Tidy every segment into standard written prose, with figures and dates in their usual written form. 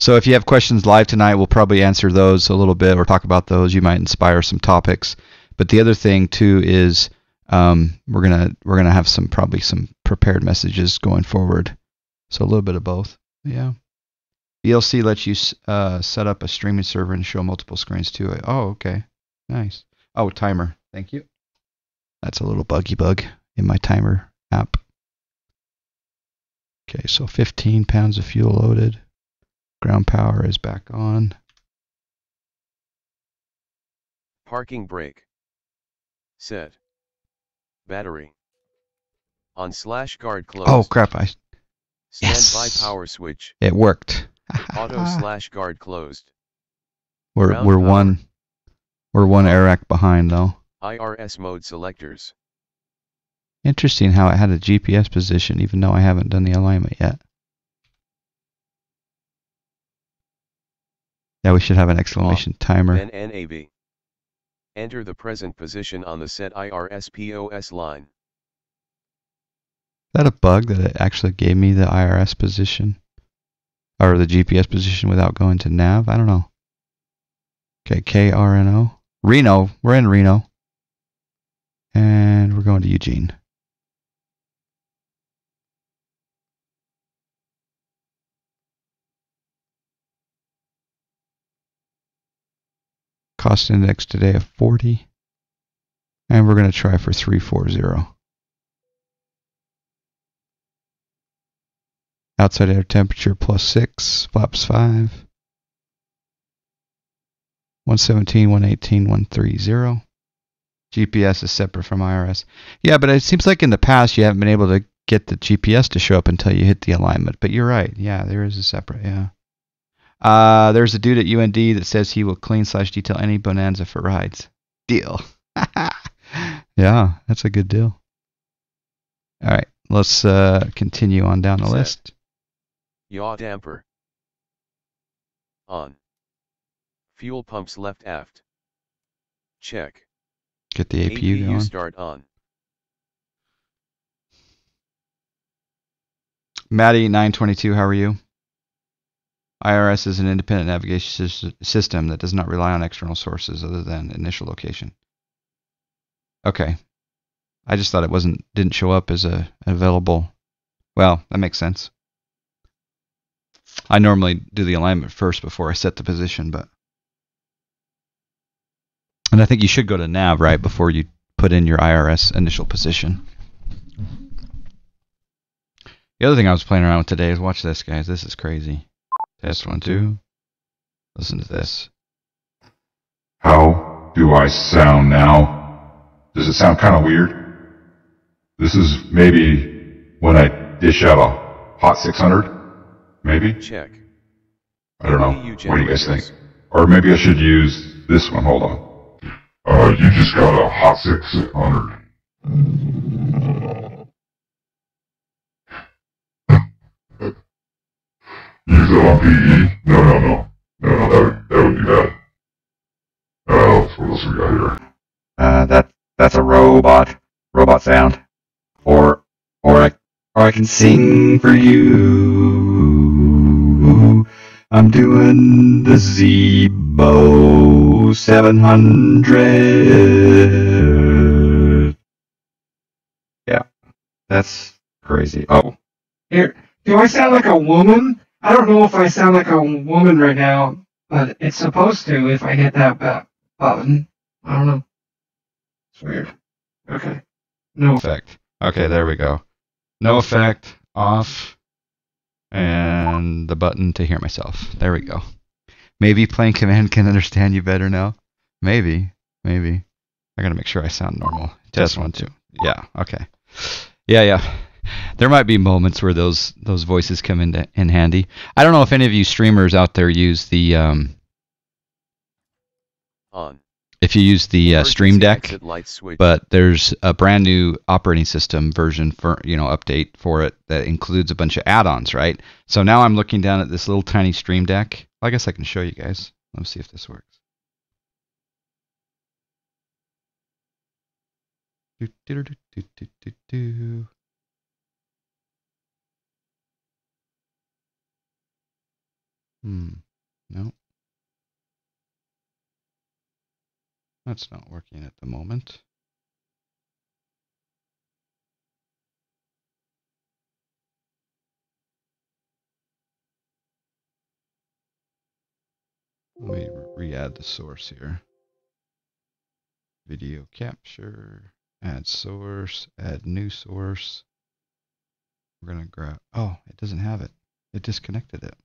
So if you have questions live tonight, we'll probably answer those a little bit or talk about those. You might inspire some topics. But the other thing too is we're gonna have probably some prepared messages going forward. So a little bit of both. Yeah. VLC lets you set up a streaming server and show multiple screens too. Oh, okay. Nice. Oh, timer. Thank you. That's a little bug in my timer app. Okay, so 15 pounds of fuel loaded. Ground power is back on. Parking brake. Set. Battery. On / guard closed. Oh crap! Standby power switch. It worked. Auto / guard closed. We're one air rack behind though. IRS mode selectors. Interesting how it had a GPS position even though I haven't done the alignment yet. Yeah, we should have an exclamation timer. Then NAV. Enter the present position on the set IRS POS line. Is that a bug that it actually gave me the IRS position? Or the GPS position without going to nav? I don't know. Okay, KRNO. Reno. We're in Reno. And we're going to Eugene. Cost index today of 40. And we're going to try for 340. Outside air temperature +6, flaps 5. 117, 118, 130. GPS is separate from IRS. Yeah, but it seems like in the past you haven't been able to get the GPS to show up until you hit the alignment. But you're right. Yeah, there is a separate, yeah. There's a dude at UND that says he will clean / detail any Bonanza for rides. Deal. Yeah, that's a good deal. All right, let's continue on down the list. Yaw damper. On. Fuel pumps left aft. Check. Get the APU going. Start on. Maddie 922, how are you? IRS is an independent navigation system that does not rely on external sources other than initial location. Okay. I just thought it didn't show up as a available. Well, that makes sense. I normally do the alignment first before I set the position, and I think you should go to nav right before you put in your IRS initial position. The other thing I was playing around with today is watch this, guys. This is crazy. Test 1, 2. Listen to this. How do I sound now? Does it sound kind of weird? This is maybe when I dish out a hot 600? Maybe? Check. I don't know. What do you guys think? Or maybe I should use this one. Hold on. You just got a hot 600. Use it on PE? No, that would be bad. What else we got here? That's a robot sound. Or I can sing for you. I'm doing the Zebo 700. Yeah, that's crazy. Oh, Here, do I sound like a woman? I don't know if I sound like a woman right now, but it's supposed to if I hit that button. I don't know. It's weird. Okay. No effect. Okay, there we go. No effect. Off. And the button to hear myself. There we go. Maybe playing command can understand you better now. Maybe. I gotta make sure I sound normal. Test 1, 2. Yeah. Okay. Yeah. There might be moments where those voices come in handy. I don't know if any of you streamers out there use the if you use the Stream Deck, but there's a brand new operating system version for update for it that includes a bunch of add-ons, right? So now I'm looking down at this little tiny Stream Deck. I guess I can show you guys. Let's see if this works. No. That's not working at the moment. Let me re-add the source here. Video capture, add source, add new source. We're going to grab, oh, it doesn't have it. It disconnected it.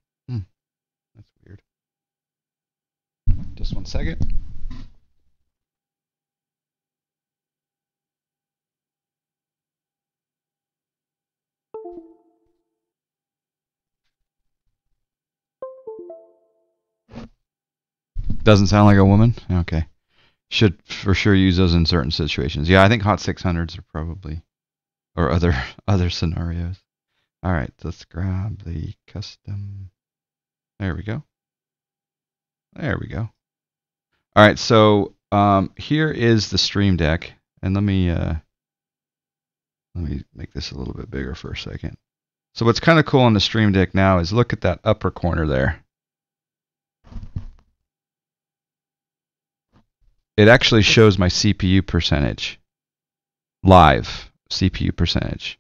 That's weird. Just 1 second. Doesn't sound like a woman? Okay. Should for sure use those in certain situations. Yeah, I think hot 600s are probably, or other scenarios. All right, let's grab the custom. There we go. There we go. All right, so here is the Stream Deck, and let me make this a little bit bigger for a second. So what's kind of cool on the Stream Deck now is look at that upper corner there. It actually shows my CPU percentage, live CPU percentage.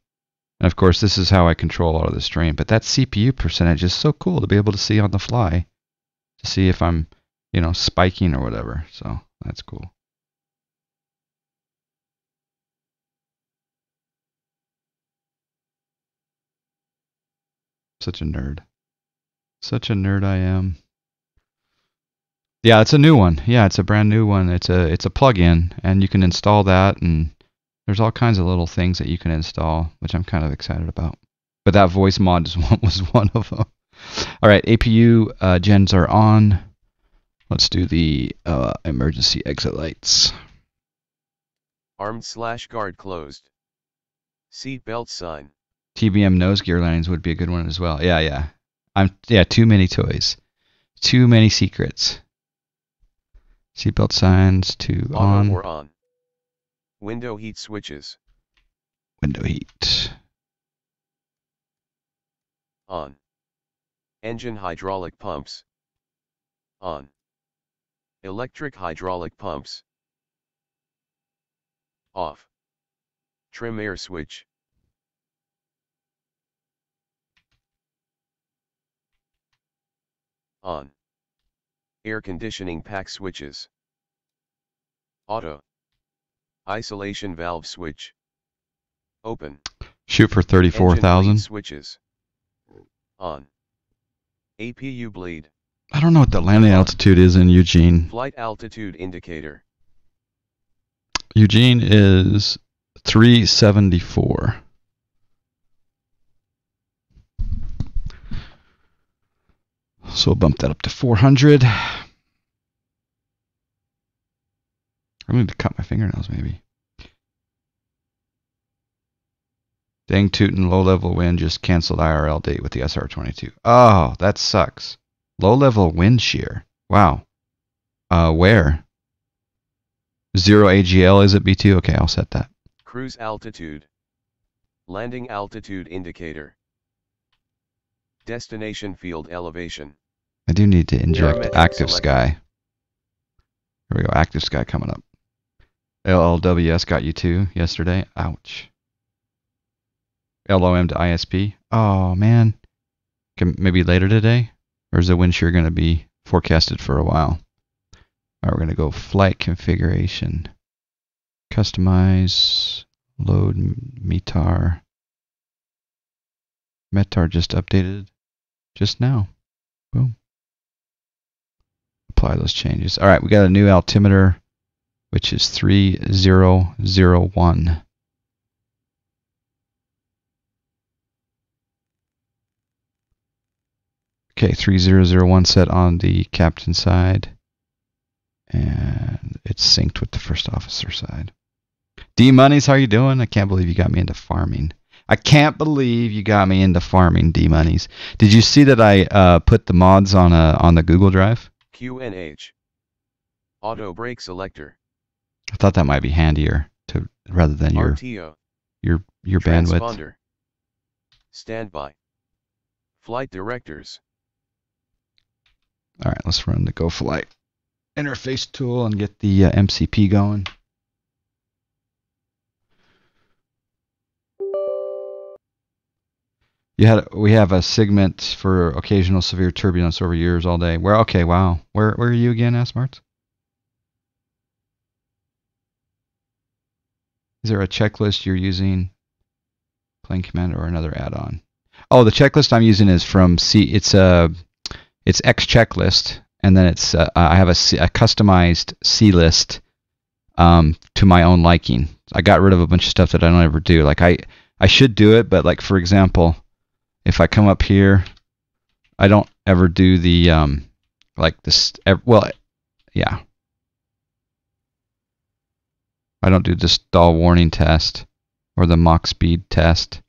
And of course, this is how I control all of the stream. But that CPU percentage is so cool to be able to see on the fly, to see if I'm, you know, spiking or whatever. So that's cool. Such a nerd. Such a nerd I am. Yeah, it's a new one. Yeah, it's a brand new one. It's a plugin, and you can install that, and there's all kinds of little things that you can install, which I'm kind of excited about. But that voice mod was one of them. All right, APU gens are on. Let's do the emergency exit lights. Armed/guard closed. Seat belt sign. TBM nose gear landings would be a good one as well. Yeah. Yeah, too many toys. Too many secrets. Seatbelt signs to Auto on. or on. Window heat switches. Window heat. On. Engine hydraulic pumps. On. Electric hydraulic pumps. Off. Trim air switch. On. Air conditioning pack switches. Auto. Isolation valve switch. Open. Shoot for 34,000. Switches. On. APU bleed. I don't know what the landing altitude is in Eugene. Flight altitude indicator. Eugene is 374. So we'll bump that up to 400. I need to cut my fingernails maybe. Dang tootin', low level wind just canceled IRL date with the SR22. Oh, that sucks. Low level wind shear. Wow. Where? 0 AGL is it B2? Okay, I'll set that. Cruise altitude. Landing altitude indicator. Destination field elevation. I do need to inject active sky. Here we go, active sky coming up. LLWS got you too yesterday. Ouch. LOM to ISP. Oh man. Maybe later today? Or is the wind shear going to be forecasted for a while? Alright, we're going to go flight configuration. Customize. Load METAR. METAR just updated just now. Boom. Apply those changes. Alright, we got a new altimeter, which is 3001. Okay, 3001 set on the captain side. And it's synced with the first officer side. D-Monies, how you doing? I can't believe you got me into farming. I can't believe you got me into farming, D-Monies. Did you see that I put the mods on the Google Drive? QNH. Auto brake selector. I thought that might be handier to rather than your RTO. your bandwidth. Transponder. Standby. Flight directors. All right, let's run the GoFlight interface tool and get the MCP going. We have a segment for occasional severe turbulence over years all day. Okay, wow. Where are you again, Asmarts? Is there a checklist you're using? Plane Commander or another add-on? Oh, the checklist I'm using is from it's X checklist, and then it's I have a customized C list to my own liking. I got rid of a bunch of stuff that I don't ever do. Like I should do it, but like for example, if I come up here, I don't ever do the like this. Well, yeah, I don't do the stall warning test or the Mach speed test.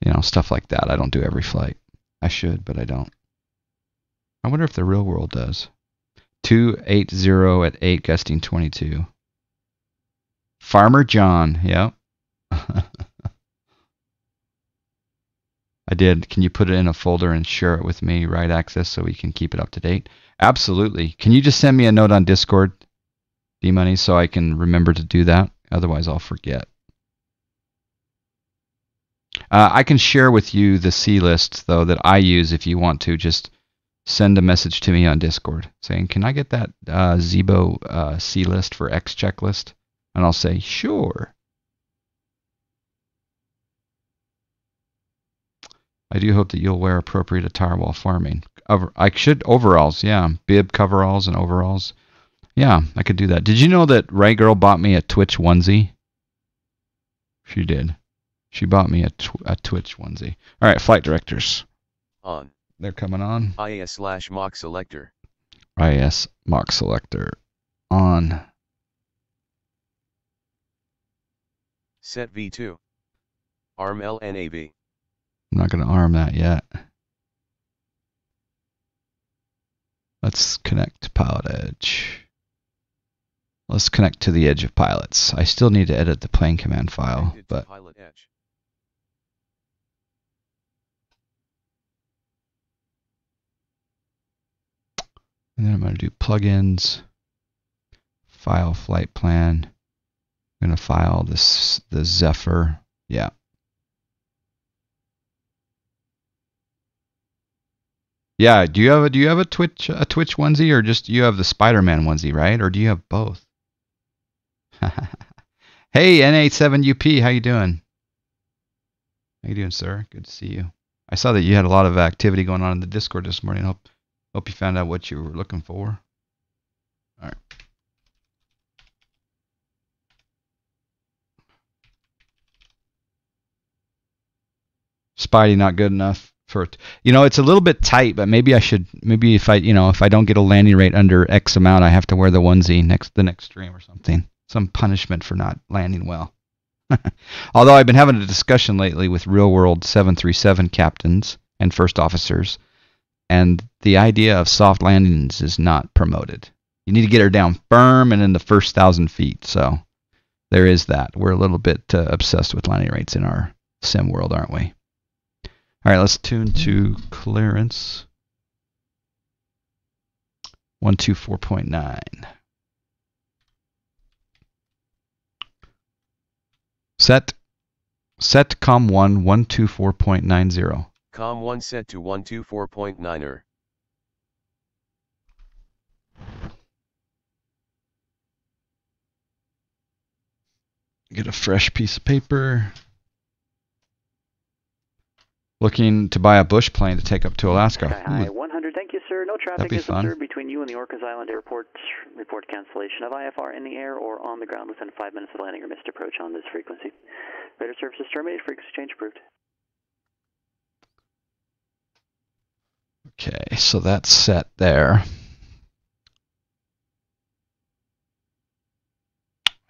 You know, stuff like that. I don't do every flight. I should, but I don't. I wonder if the real world does. 280 at 8, gusting 22. Farmer John, yep. I did. Can you put it in a folder and share it with me, right access, so we can keep it up to date? Absolutely. Can you just send me a note on Discord, D-Money, so I can remember to do that? Otherwise, I'll forget. I can share with you the C list, though, that I use if you want to. Just send a message to me on Discord saying, can I get that Zebo C list for X checklist? And I'll say, sure. I do hope that you'll wear appropriate attire while farming. I should overalls, yeah. Bib, coveralls, and overalls. Yeah, I could do that. Did you know that Ray Girl bought me a Twitch onesie? She did. She bought me a Twitch onesie. All right, flight directors. On. They're coming on. IS/Mach selector. IS Mach selector. On. Set V2. Arm LNAV. I'm not going to arm that yet. Let's connect to Pilotedge. Let's connect to the edge of pilots. I still need to edit the plane command file, but Pilotedge. and then I'm going to do plugins, file flight plan. I'm going to file this the Zephyr. Yeah. Yeah, do you have a Twitch onesie, or just you have the Spider-Man onesie, right? Or do you have both? Hey, N87UP, how you doing? How you doing, sir? Good to see you. I saw that you had a lot of activity going on in the Discord this morning. Hope you found out what you were looking for. All right. Spidey not good enough for it. You know, it's a little bit tight, but maybe if I don't get a landing rate under X amount, I have to wear the onesie the next stream or something. Some punishment for not landing well. Although I've been having a discussion lately with real world 737 captains and first officers, and the idea of soft landings is not promoted. You need to get her down firm and in the first 1,000 feet. So there is that. We're a little bit obsessed with landing rates in our sim world, aren't we? All right, let's tune to clearance. 124.9. Set COM1 124.90. COM1 set to 124.9er. Get a fresh piece of paper. Looking to buy a bush plane to take up to Alaska. Hi, 100, thank you, sir. No traffic is fun. observed between you and the Orcas Island Airport. Report cancellation of IFR in the air or on the ground within 5 minutes of landing or missed approach on this frequency. Radar services terminated, frequency change approved. Okay, so that's set there.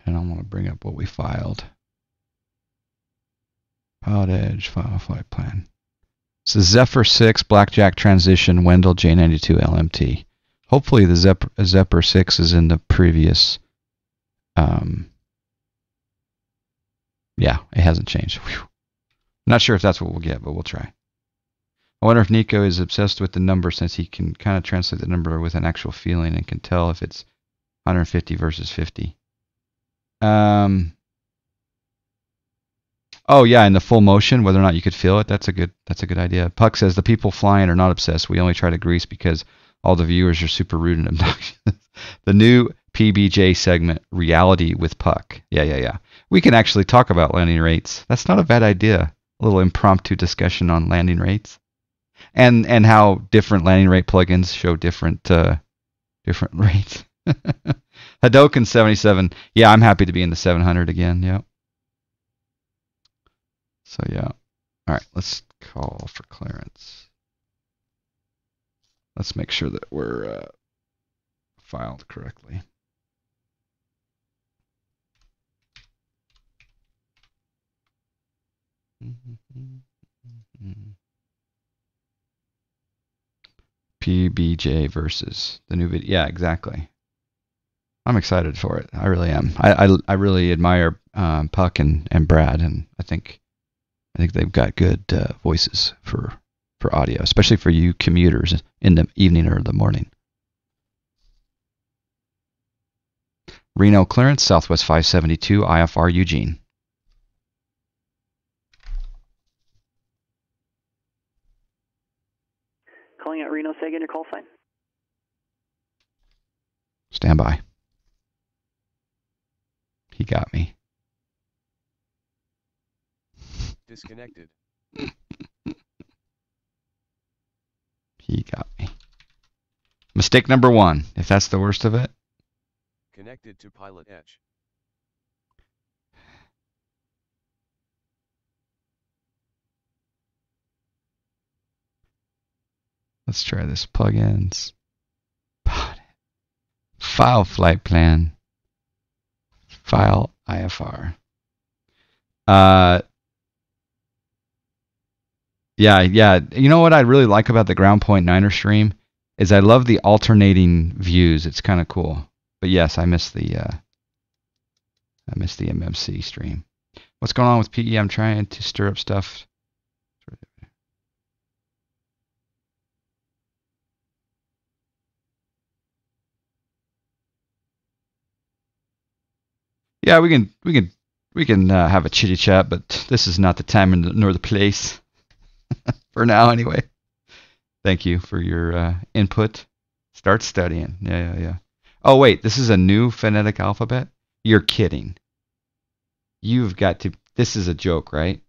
And I want to bring up what we filed. Pilotedge, file flight plan. It's the Zephyr 6 Blackjack transition Wendell J92 LMT. Hopefully the Zephyr 6 is in the previous. Yeah, it hasn't changed. Whew. Not sure if that's what we'll get, but we'll try. I wonder if Nico is obsessed with the number since he can kind of translate the number with an actual feeling and can tell if it's 150 versus 50. Oh yeah, in the full motion, whether or not you could feel it, that's a good idea. Puck says the people flying are not obsessed. We only try to grease because all the viewers are super rude and obnoxious. The new PBJ segment, Reality with Puck. Yeah. We can actually talk about landing rates. That's not a bad idea. A little impromptu discussion on landing rates. And how different landing rate plugins show different rates. Hadoken 77. Yeah, I'm happy to be in the 700 again. Yep. So yeah. All right, let's call for clearance. Let's make sure that we're filed correctly. PBJ versus the new video. Yeah, exactly. I'm excited for it. I really am. I really admire Puck and Brad, and I think they've got good voices for audio, especially for you commuters in the evening or the morning. Reno clearance, Southwest 572, IFR Eugene. Calling out Reno, say again your call sign. Stand by. He got me. Disconnected. He got me. Mistake number 1, if that's the worst of it. Connected to Pilotedge. Let's try this. Plugins. File flight plan. File IFR. Yeah. You know what I really like about the Ground Point Niner stream is I love the alternating views. It's kind of cool. But yes, I miss the MMC stream. What's going on with PE? I'm trying to stir up stuff. Yeah, we can have a chitty chat, but this is not the time nor the place for now, anyway. Thank you for your input. Start studying. Yeah. Oh wait, this is a new phonetic alphabet? You're kidding. You've got to. This is a joke, right?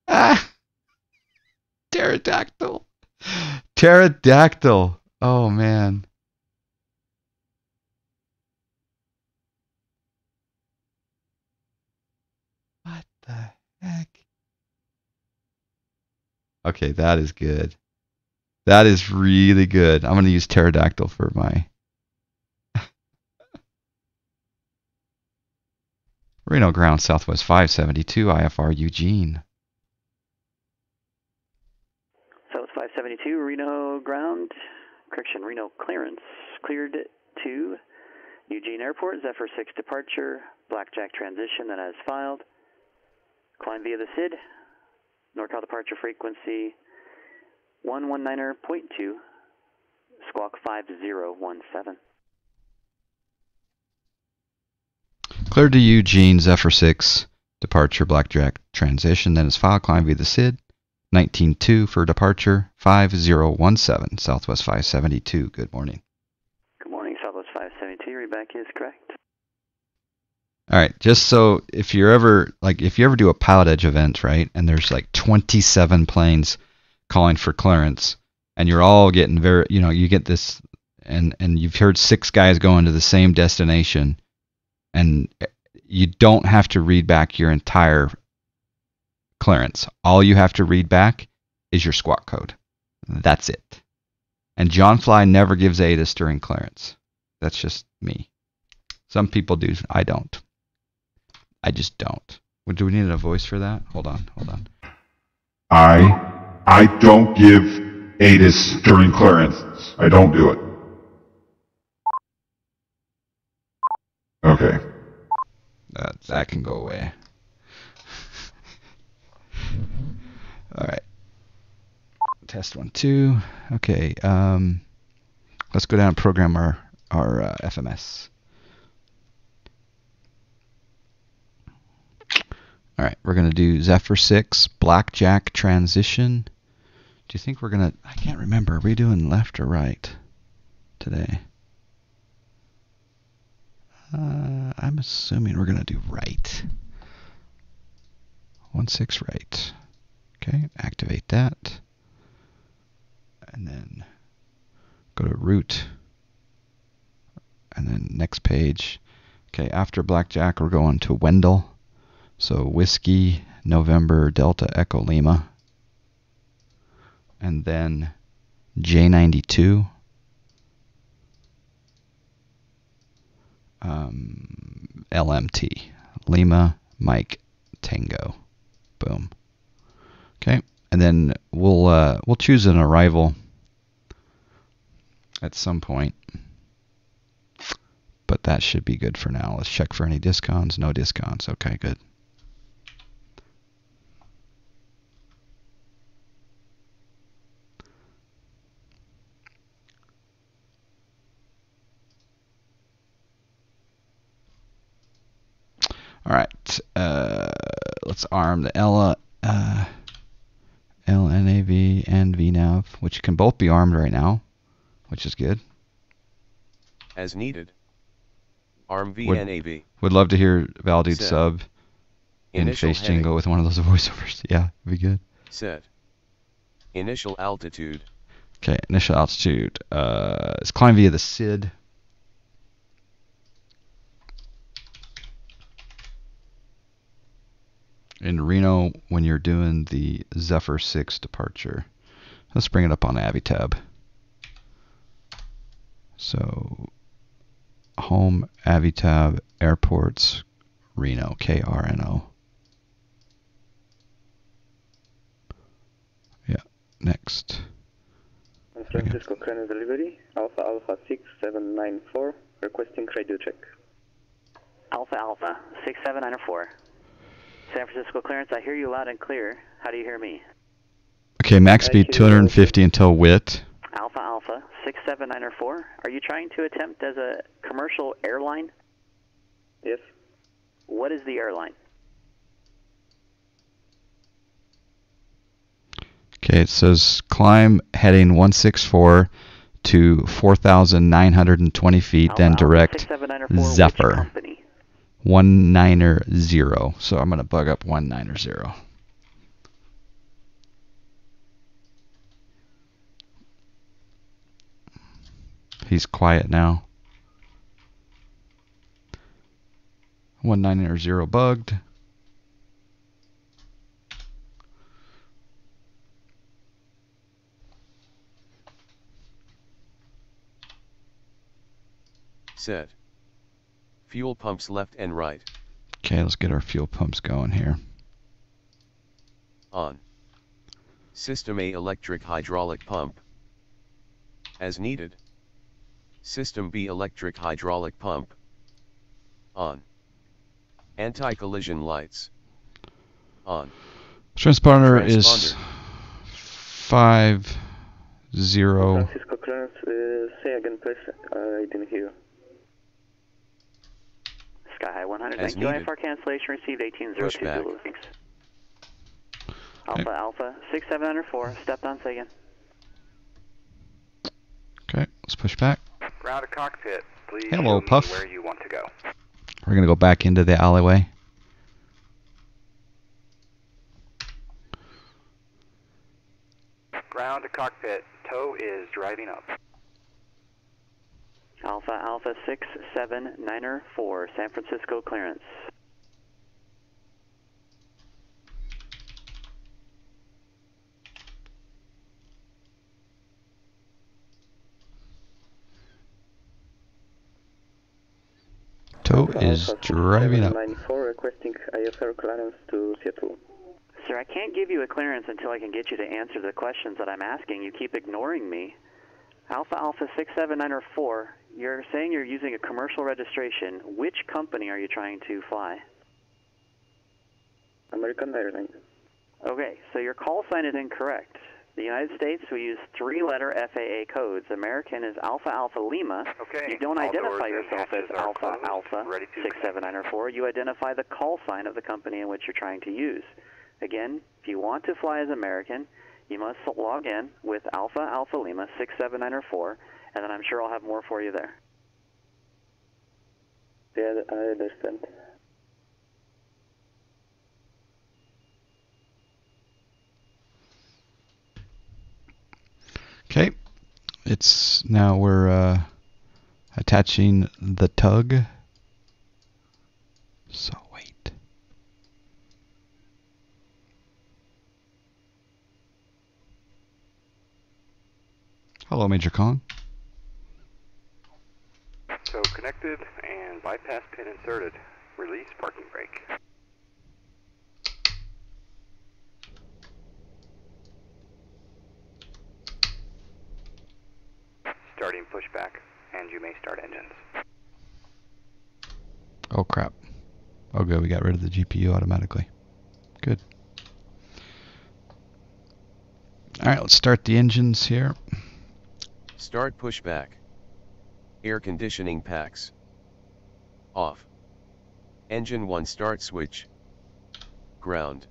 Ah, pterodactyl. Pterodactyl. Oh man. What the heck? Okay, that is good. That is really good. I'm going to use pterodactyl for my Reno ground, Southwest 572, IFR Eugene. South 572, Reno ground. Correction, Reno clearance. Cleared to Eugene Airport, Zephyr 6 departure, Blackjack transition that has filed. Climb via the SID, NorCal departure frequency 119.2, squawk 5017. Cleared to Eugene, Zephyr 6, departure, Blackjack transition, then is filed, climb via the SID, 19.2 for departure, 5017, Southwest 572. Good morning. Good morning, Southwest 572, readback is correct. All right, just so if you ever do a Pilotedge event, right, and there's like 27 planes calling for clearance, and you're all getting you get this, and you've heard 6 guys going to the same destination, and you don't have to read back your entire clearance. All you have to read back is your squawk code. That's it. And John Fly never gives ATIS during clearance. That's just me. Some people do. I don't. I just don't. Do we need a voice for that? Hold on. I don't give ATIS during clearance. I don't do it. Okay. That can go away. All right. Test 1, 2. Okay. Let's go down and program our FMS. All right. We're going to do Zephyr 6 Blackjack transition. Do you think we're going to... I can't remember. Are we doing left or right today? I'm assuming we're going to do right. 1-6 right. Okay, activate that. And then go to root. And then next page. Okay, after Blackjack, we're going to Wendell. So Whiskey, November, Delta, Echo, Lima. And then J92. LMT. Lima, Mike, Tango. Boom. Okay, and then we'll choose an arrival at some point, but that should be good for now. Let's check for any discons. No discons. Okay, good. All right, let's arm the LNAV and VNAV, which can both be armed right now, which is good. As needed. Arm VNAV. Would love to hear Valdude Set. sub in Initial Face heading. Jingle with one of those voiceovers. Yeah, it'd be good. Set. Initial altitude. Okay, initial altitude. It's climb via the SID. In Reno, when you're doing the Zephyr 6 departure. Let's bring it up on Avitab. So, home, Avitab, airports, Reno, KRNO. Yeah, next. San Francisco KRNO delivery, Alpha Alpha 6794, requesting radio check. Alpha Alpha 6794. San Francisco clearance, I hear you loud and clear. How do you hear me? Okay, max speed 250 until WIT. Alpha Alpha 6794. Are you trying to attempt as a commercial airline? Yes. What is the airline? Okay, it says climb heading 164 to 4,920 feet, Alpha then Alpha direct 6794, which Zephyr. company? 190. So I'm going to bug up 190. He's quiet now. 190 bugged. Set. Fuel pumps left and right. Okay, let's get our fuel pumps going here. On. System A electric hydraulic pump. As needed. System B electric hydraulic pump. On. Anti-collision lights. On. Transponder is 50. Francisco clearance, say again please, I didn't hear. Sky High 100, As thank you. needed. IFR cancellation received 1802 Pushback. Zulu. Thanks. Alpha Alpha 6704, stepped on Sagan. Okay, let's push back. Ground to cockpit, please Hello, show me Puff. where you want to go. We're going to go back into the alleyway. Ground to cockpit, tow is driving up. Alpha Alpha 6794, San Francisco clearance. Tow is driving up. 9794, requesting IFR clearance to Seattle. Sir, I can't give you a clearance until I can get you to answer the questions that I'm asking. You keep ignoring me. Alpha Alpha 6794, you're saying you're using a commercial registration. Which company are you trying to fly? American Airlines. Okay, so your call sign is incorrect. The United States, we use 3-letter FAA codes. American is Alpha Alpha Lima. Okay. You don't All identify doors and yourself as hatches are Alpha closed. Alpha Ready to 67904. You identify the call sign of the company in which you're trying to use. Again, if you want to fly as American, you must log in with Alpha Alpha Lima 67904, and then I'm sure I'll have more for you there. Yeah, I understand. Okay. It's now we're attaching the tug. So wait. Hello, Major Kong. So connected and bypass pin inserted. Release parking brake. Starting pushback, and you may start engines. Oh crap. Oh good, we got rid of the GPU automatically. Good. Alright, let's start the engines here. Start pushback. Air conditioning packs. Off. Engine 1 start switch. Ground.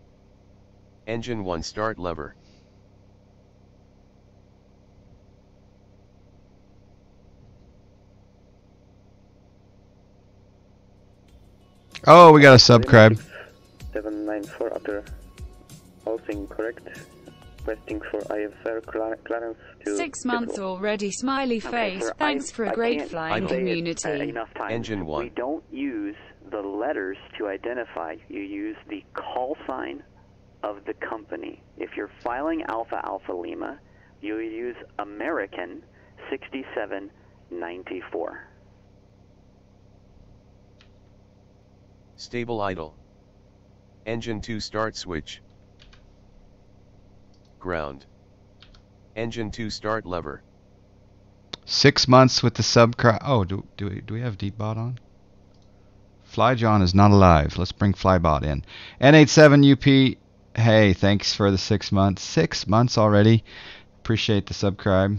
Engine 1 start lever. Oh, we got a subscribe. 794 after all thing correct. Requesting for IFR clearance to 6 months already, smiley face. sir, Thanks for a great can't flying say it, community. enough times. Engine 1. We don't use the letters to identify. You use the call sign of the company. If you're filing Alpha Alpha Lima, you use American 6794. Stable idle. Engine 2 start switch. Ground. Engine 2 start lever. 6 months with the subscribe. Oh, do we have Deepbot on? FlyJohn is not alive. Let's bring Flybot in. N87UP. Hey, thanks for the 6 months. 6 months already. Appreciate the subscribe.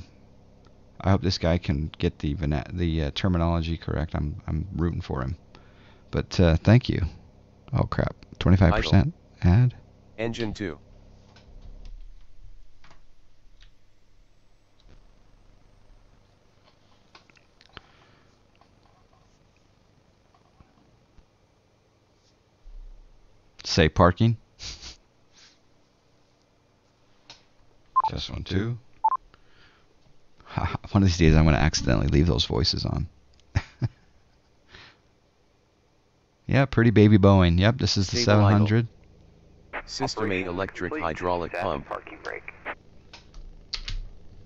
I hope this guy can get the terminology correct. I'm rooting for him. But thank you. Oh crap. 25% add. Engine 2. Say parking. Just 1, 2. One of these days I'm going to accidentally leave those voices on. Yeah, pretty baby Boeing. Yep, this is the Stable 700. System A electric Complete. hydraulic Set pump. Parking brake.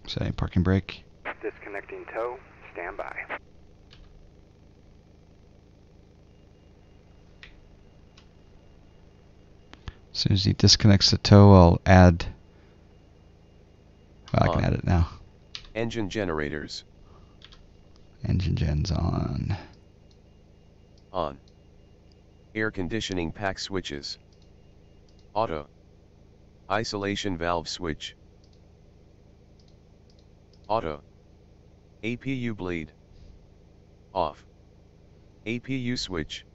Setting parking brake. Disconnecting tow. Stand by. As soon as he disconnects the tow, I'll add. Well, I can On. add it now. Engine generators. Engine gens on. On. Air conditioning pack switches. Auto. Isolation valve switch. Auto. APU bleed. Off. APU switch.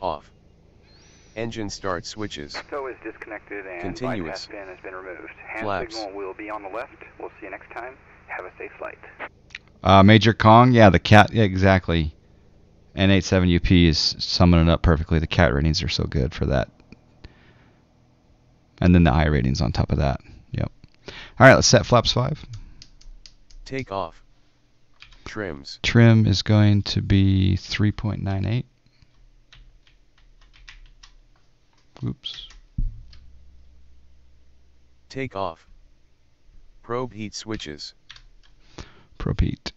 Off. Engine start switches. Tow is disconnected and Continuous. bypass pin has been removed. Hand Flaps. signal will be on the left. We'll see you next time. Have a safe flight. Major Kong, yeah, the cat, yeah, exactly. N87UP is summing it up perfectly. The cat ratings are so good for that. And then the I ratings on top of that. Yep. All right, let's set flaps 5. Take off. Trims. Trim is going to be 3.98. Oops. Take off. Probe heat switches. Probe heat.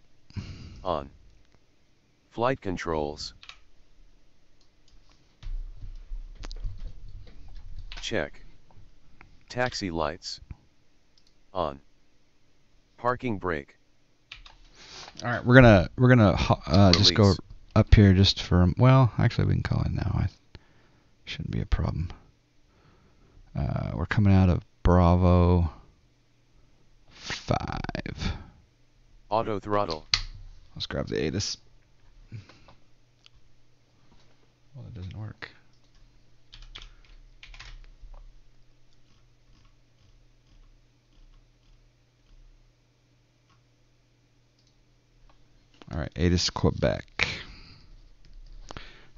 On. Flight controls. Check. Taxi lights. On. Parking brake. All right, we're gonna just go Release. up here just for, well, actually we can call it now. Shouldn't be a problem. We're coming out of Bravo 5. Auto throttle. Let's grab the ATIS. Well, it doesn't work. All right, ATIS Quebec,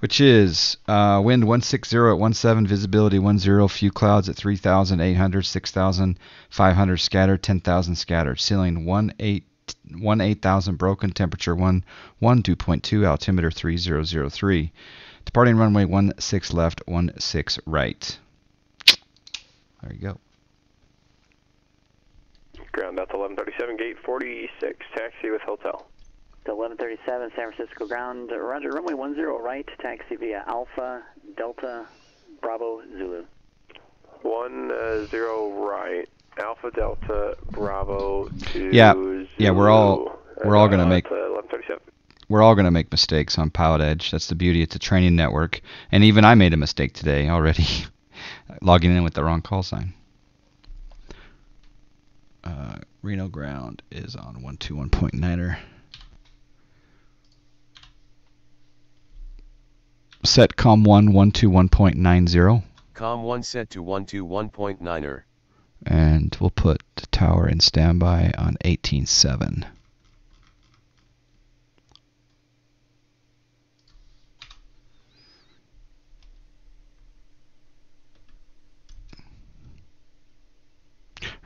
which is wind 160 at 17, visibility 10, few clouds at 3,800, 6,500 scattered, 10,000 scattered, ceiling 18,000 broken, temperature 112.2, altimeter 3003, departing runway 16 left, 16 right. There you go. Ground Delta 1137, gate 46, taxi with hotel. To 1137 San Francisco ground, roger, runway 10 right, taxi via Alpha, Delta, Bravo, Zulu. 10 right, Alpha Delta, Bravo to Yeah, Zulu. yeah, we're all gonna make 1137. we're all gonna make mistakes on Pilotedge. That's the beauty. It's a training network, and even I made a mistake today already, logging in with the wrong call sign. Reno ground is on 121.9er. Set COM 1 121.90. COM 1 set to 121.9er. And we'll put the tower in standby on 18.7.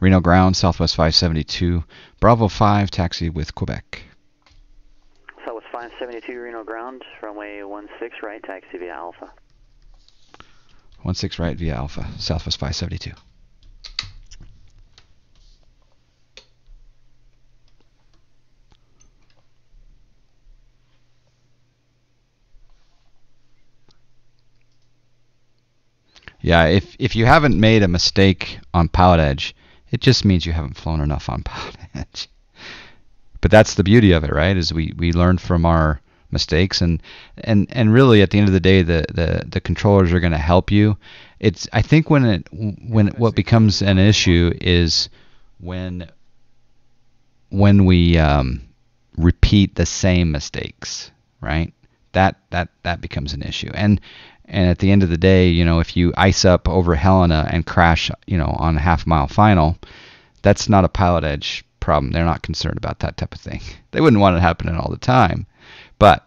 Reno ground, Southwest 572. Bravo 5, taxi with Quebec. Southwest 572 Reno ground, runway 16 right, taxi via Alpha. 16 right via Alpha, Southwest 572. Yeah, if you haven't made a mistake on Pilotedge, it just means you haven't flown enough on Pilotedge. But that's the beauty of it, right? Is we learn from our mistakes, and really at the end of the day, the controllers are going to help you. It's, I think what becomes an issue is when we repeat the same mistakes, right? That becomes an issue. And at the end of the day, if you ice up over Helena and crash, on a half-mile final, that's not a Pilotedge problem. They're not concerned about that type of thing. They wouldn't want it happening all the time. But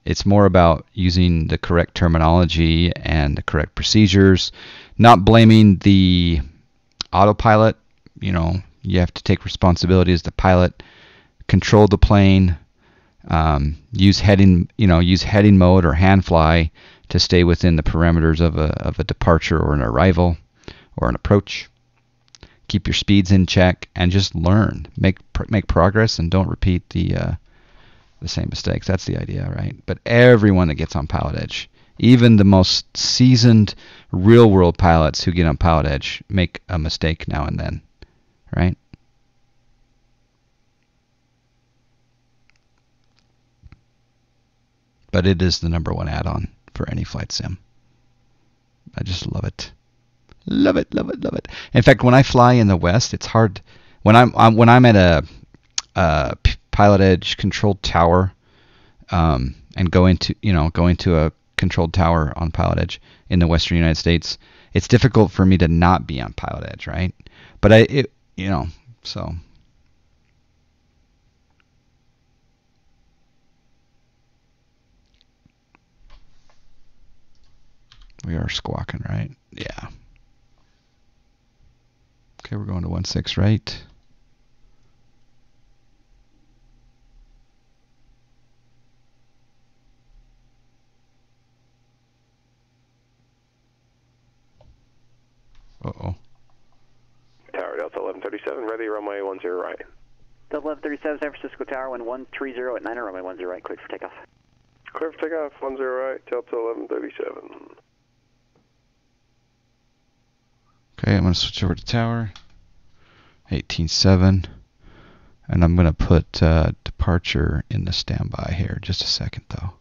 it's more about using the correct terminology and the correct procedures, not blaming the autopilot. You have to take responsibility as the pilot, control the plane, use heading mode or hand fly to stay within the parameters of a departure or an arrival or an approach. Keep your speeds in check and just learn, make progress, and don't repeat the same mistakes. That's the idea, right? But everyone that gets on Pilotedge, even the most seasoned real-world pilots who get on Pilotedge, make a mistake now and then, right? But it is the #1 add-on for any flight sim. I just love it. Love it, love it, love it. In fact, when I fly in the West, it's hard. When I'm at a Pilotedge controlled tower, and going to a controlled tower on Pilotedge in the Western United States, it's difficult for me to not be on Pilotedge, right? But so. We are squawking, right? Yeah. Okay, we're going to 16 right. Uh-oh. Tower Delta 1137, ready, runway 10 right. Delta 1137 San Francisco Tower, wind 130 at 9, runway 10 right, clear for takeoff. Clear for takeoff, 10 right, Delta 1137. Okay, I'm going to switch over to tower. 18.7. And I'm going to put departure in the standby here. Just a second, though.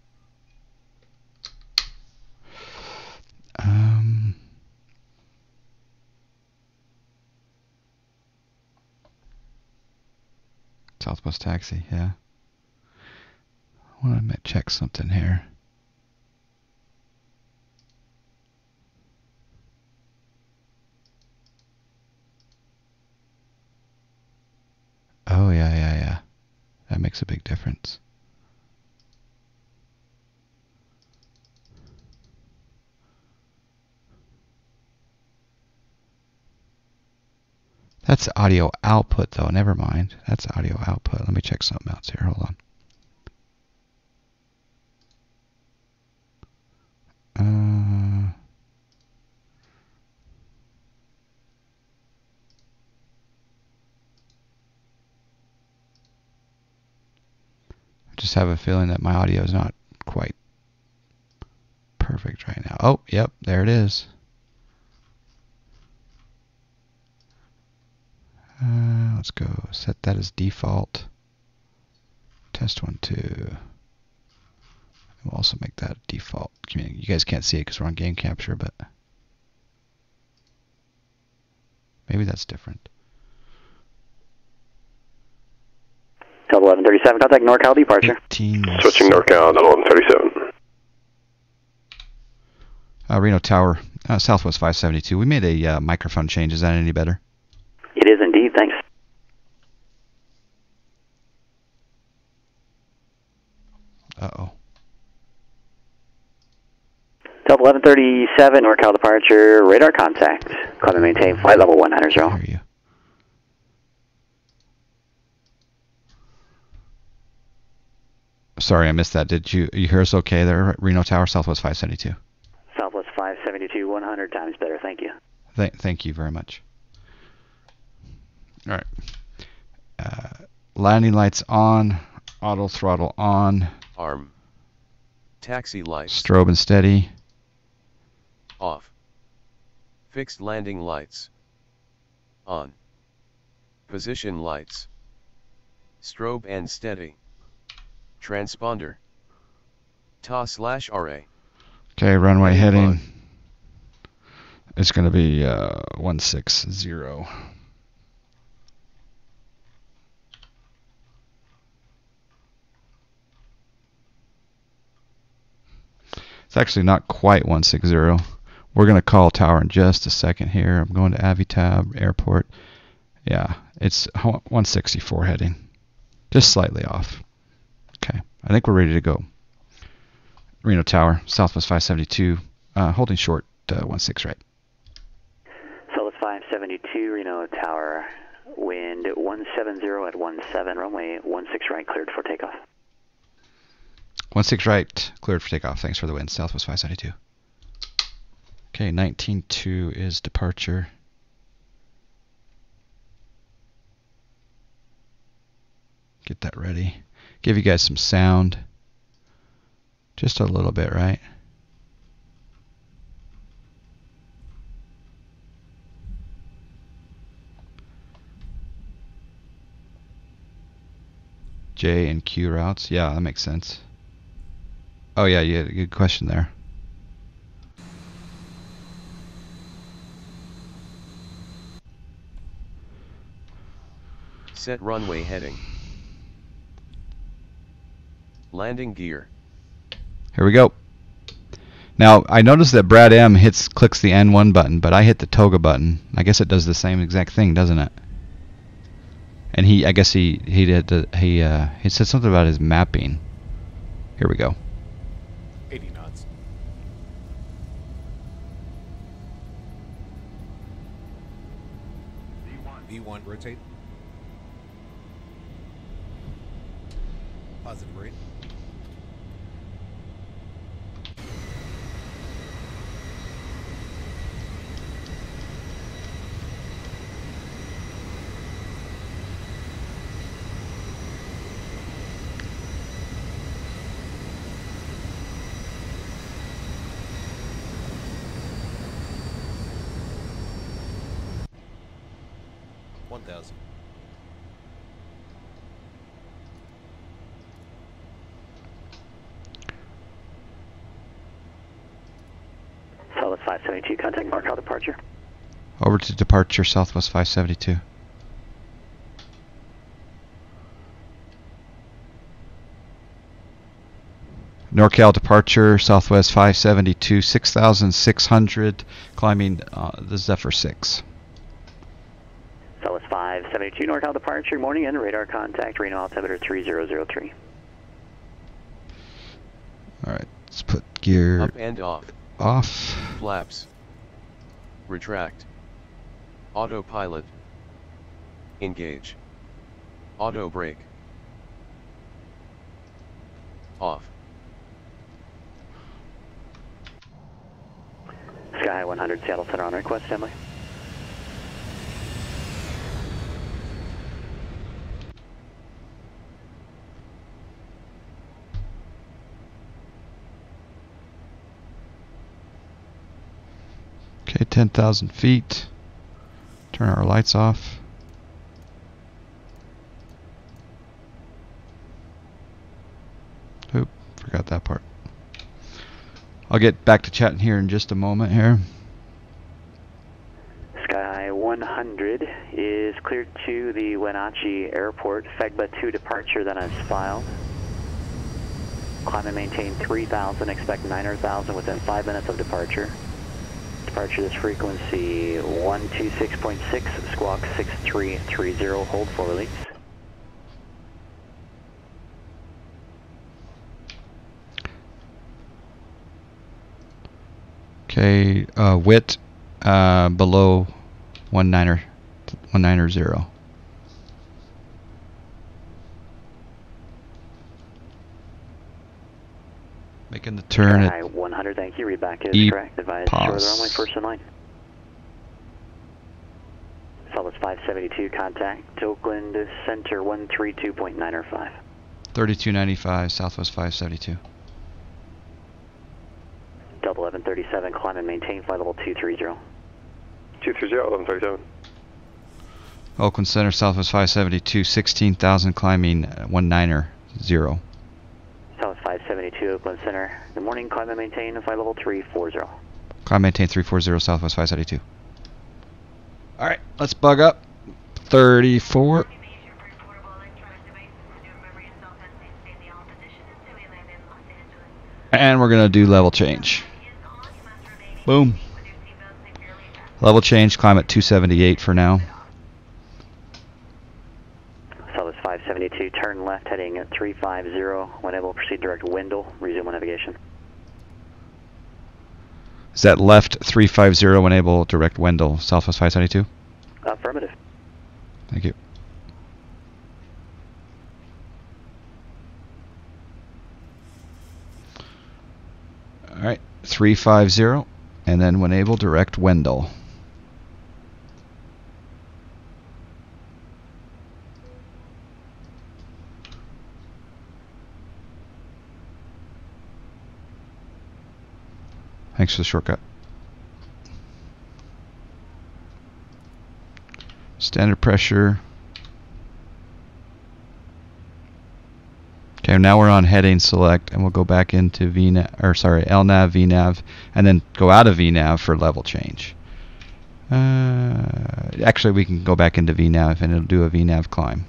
Southwest taxi, yeah. I want to check something here. Oh, yeah. That makes a big difference. That's audio output, though. Never mind. That's audio output. Let me check something else here. Hold on. I just have a feeling that my audio is not quite perfect right now. Oh, yep, there it is. Let's go set that as default. Test 1, 2. We'll also make that default. You guys can't see it because we're on game capture, but maybe that's different. Delta 1137, contact NorCal departure. Switching NorCal, Delta 1137. Reno Tower, Southwest 572. We made a microphone change. Is that any better? It is indeed, thanks. Uh-oh. Delta 1137, NorCal departure, radar contact. Climb and maintain flight level 190. I hear you. Sorry, I missed that. Did you hear us okay there, Reno Tower, Southwest 572? Southwest 572, 100 times better, thank you. Thank you very much. All right. Landing lights on, auto throttle on. Arm. Taxi lights. Strobe and steady. Off. Fixed landing lights. On. Position lights. Strobe and steady. Transponder. TA/RA. Okay, runway heading. It's going to be 160. It's actually not quite 160. We're going to call tower in just a second here. I'm going to Avitab Airport. Yeah, it's 164 heading. Just slightly off. Okay, I think we're ready to go. Reno Tower, Southwest 572, holding short 16 right. Southwest 572, Reno Tower, wind 170 at 17, runway 16 right, cleared for takeoff. 16 right, cleared for takeoff. Thanks for the wind, Southwest 572. Okay, 19.2 is departure. Get that ready. Give you guys some sound. Just a little bit, right? J and Q routes. Yeah, that makes sense. Oh yeah, you had a good question there. Set runway heading. Landing gear. Here we go. Now, I noticed that Brad M clicks the N1 button, but I hit the toga button. I guess it does the same exact thing, doesn't it? And he said something about his mapping. Here we go. 80 knots. V1 rotate. Positive rate. Southwest 572, contact NorCal departure. Over to departure, Southwest 572. NorCal departure, Southwest 572, 6,600, climbing the Zephyr 6. Southwest 572, NorCal departure, morning and radar contact, Reno altimeter 3003. Alright, let's put gear Up and off. off. Flaps. Retract. Autopilot. Engage. Auto brake. Off. Sky 100, Seattle Center on request, standby. Okay, 10,000 feet. Turn our lights off. Oop, forgot that part. I'll get back to chatting here in just a moment here. Sky 100 is cleared to the Wenatchee Airport. FEGBA 2 departure, then as filed. Climb and maintain 3,000, expect 9,000 within 5 minutes of departure. Departure this frequency 126.6, squawk 6330, hold for release. Okay, width below 190. Making the turn Sky at 100, thank you. Read back is E correct. Advise shore pause. the runway first in line. Southwest 572, contact Oakland Center 132.905. 3295, Southwest 572. Delta 1137, climb and maintain flight level 230. 230, 1137. Oakland Center, Southwest 572, 16,000, climbing 190. Southwest 572, Oakland Center. Good morning, climb and maintain flight level 340. Climb maintain 340, Southwest 572. Alright, let's bug up. 34. And we're going to do level change. Boom. Level change, climb at 278 for now. Southwest 572, turn left heading at 350. When able, proceed direct Wendell. Resume navigation. Is that left 350 when able, direct Wendell, Southwest 572? Affirmative. Thank you. Alright, 350, and then when able, direct Wendell. Thanks for the shortcut. Standard pressure. Okay, now we're on heading select, and we'll go back into VNAV, or sorry, LNAV, VNAV, and then go out of VNAV for level change. Actually, we can go back into VNAV, and it'll do a VNAV climb.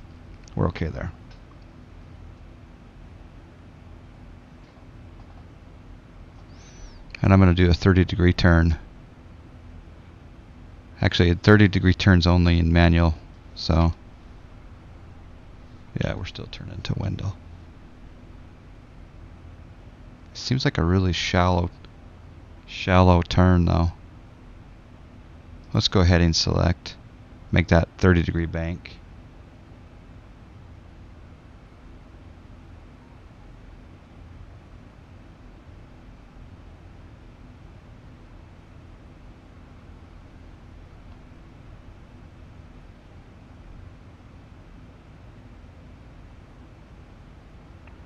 We're okay there. And I'm going to do a 30-degree turn. Actually, a 30-degree turn's only in manual, so yeah, we're still turning to Wendell. Seems like a really shallow turn though. Let's go ahead and select. Make that 30-degree bank.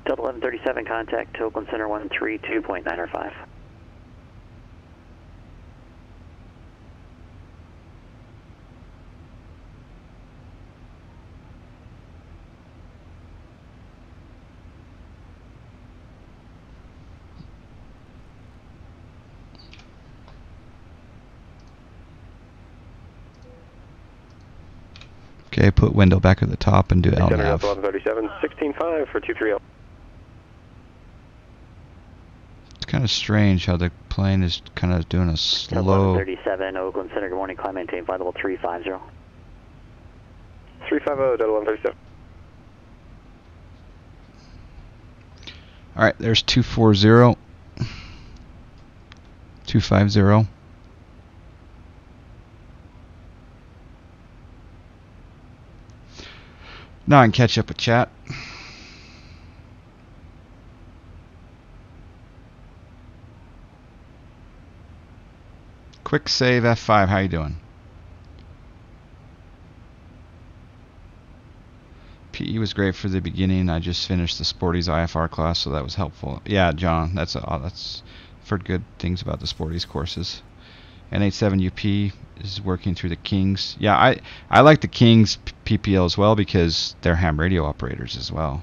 Delta 1137, contact Oakland Center 132.905. Okay, put window back at the top and do Center LNAV. 1137, 16.5 for 230. It's kind of strange how the plane is kind of doing a slow... 1137, Oakland Center, good morning, climb maintain, flight level 350. 350, 1137. Alright, there's 240. 250. Now I can catch up with chat. Quick save F5, how you doing? PE was great for the beginning. I just finished the Sporties IFR class, so that was helpful. Yeah, John, that's I've heard good things about the Sporties courses. N87UP is working through the Kings. Yeah, I like the Kings PPL as well because they're ham radio operators as well.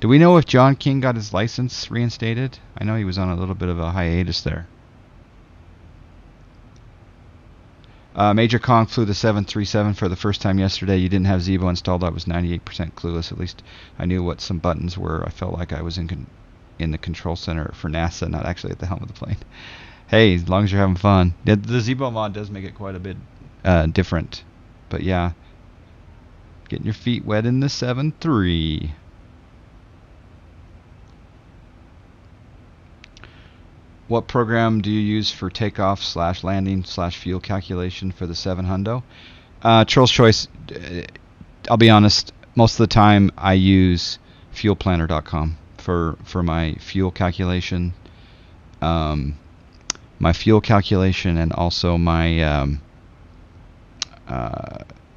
Do we know if John King got his license reinstated? I know he was on a little bit of a hiatus there. Major Kong flew the 737 for the first time yesterday. You didn't have Zevo installed. I was 98% clueless. At least I knew what some buttons were. I felt like I was in the control center for NASA, not actually at the helm of the plane. Hey, as long as you're having fun. The Zevo mod does make it quite a bit different. But yeah, getting your feet wet in the 7.3. What program do you use for takeoff / landing / fuel calculation for the 7 hundo? Charles Choice, I'll be honest, most of the time I use fuelplanner.com for my fuel calculation. My fuel calculation and also my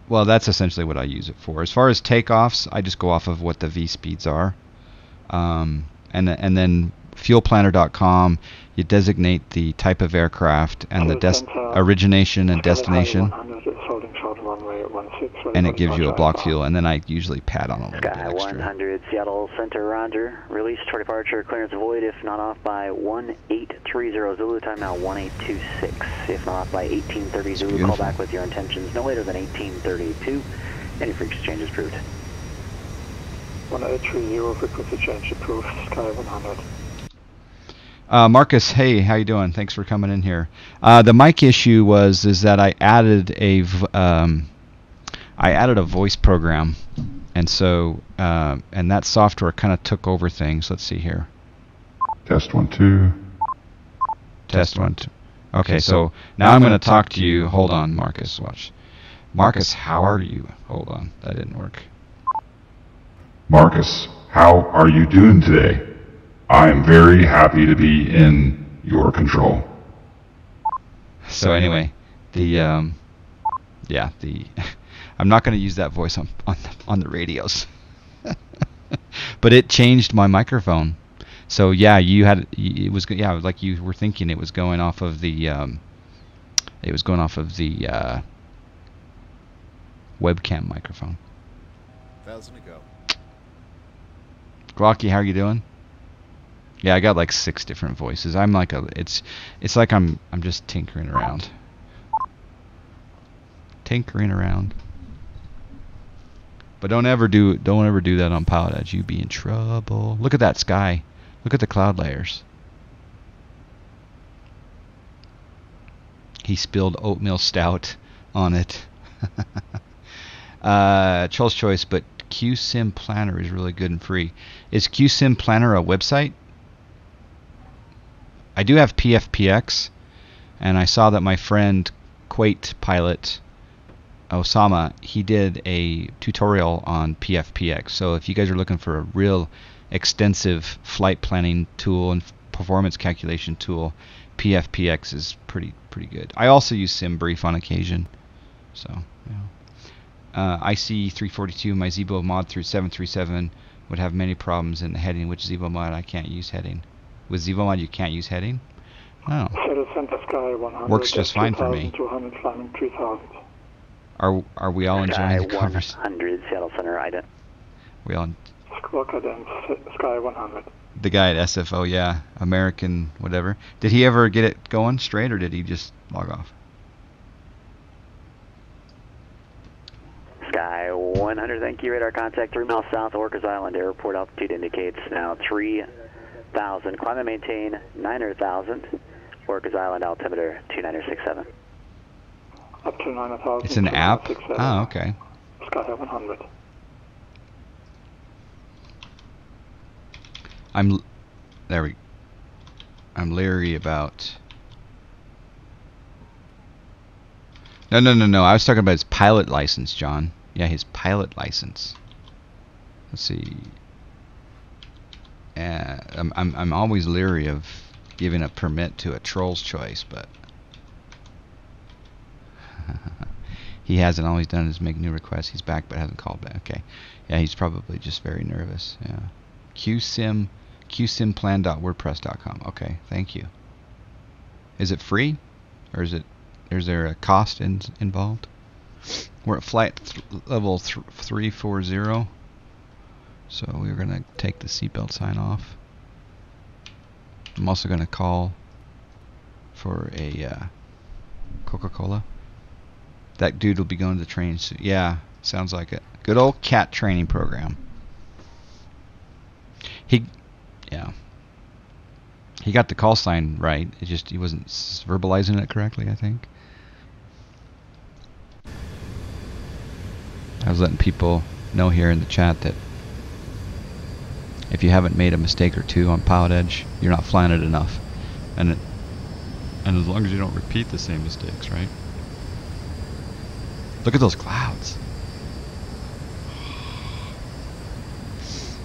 well, that's essentially what I use it for. As far as takeoffs, I just go off of what the V speeds are, and then fuelplanner.com, you designate the type of aircraft and the origination and destination, and it gives you a block fuel, and then I usually pad on a little bit Sky extra. 100, Seattle Center, roger. Release for departure, clearance avoid if not off by 1830, Zulu time now 1826. If not off by 1830, Zulu call back with your intentions no later than 1832. Any frequency change is approved. 1830, frequency change approved, Sky 100. Marcus, hey, how you doing? Thanks for coming in here. The mic issue is that I added a voice program, and so and that software kind of took over things. Let's see here. Test 1 2. Test 1 2. Okay, so now I'm going to talk to you. Hold on, Marcus. Watch. Marcus, how are you? Hold on, that didn't work. Marcus, how are you doing today? I am very happy to be in your control. So anyway, I'm not going to use that voice on the radios, but it changed my microphone. So yeah, it was like you were thinking it was going off of the webcam microphone. 1,000 to go. Glocky, how are you doing? Yeah, I got like 6 different voices. I'm like it's like I'm just tinkering around. But don't ever do that on Pilotedge. You'd be in trouble. Look at that sky. Look at the cloud layers. He spilled oatmeal stout on it. Charles Choice, but QSIM Planner is really good and free. Is QSIM Planner a website? I do have PFPX, and I saw that my friend Quate Pilot Osama, he did a tutorial on PFPX. So if you guys are looking for a real extensive flight planning tool and performance calculation tool, PFPX is pretty good. I also use SimBrief on occasion. So yeah. IC342, my Zevo mod through 737 would have many problems in the heading. Which Zevo mod I can't use heading? With Zevo mod you can't use heading? Oh. Works just fine for me. Are we all enjoying the conversation? 100, Seattle Center, Ida. We all. Sky 100. The guy at SFO, yeah, American whatever. Did he ever get it going straight, or did he just log off? Sky 100, thank you. Radar contact 3 miles south of Orcas Island. Airport altitude indicates now 3,000. Climb and maintain 900,000. Orcas Island altimeter 29067. Up to 9,000. It's an app? Oh, okay. Sky 100. I'm leery about... No. I was talking about his pilot license, John. Yeah, his pilot license. Let's see. I'm always leery of giving a permit to a troll's choice, but he hasn't. All he's done is make new requests. He's back, but hasn't called back. Okay. Yeah, he's probably just very nervous. Yeah. QSIMplan.wordpress.com. Okay, thank you. Is it free, or is there a cost involved? We're at flight level 340, so we're gonna take the seatbelt sign off. I'm also gonna call for a Coca-Cola. That dude will be going to the training soon. Yeah, sounds like it. Good old cat training program. He got the call sign right. It just he wasn't verbalizing it correctly, I think. I was letting people know here in the chat that if you haven't made a mistake or two on Pilotedge, you're not flying it enough. And as long as you don't repeat the same mistakes, right? Look at those clouds.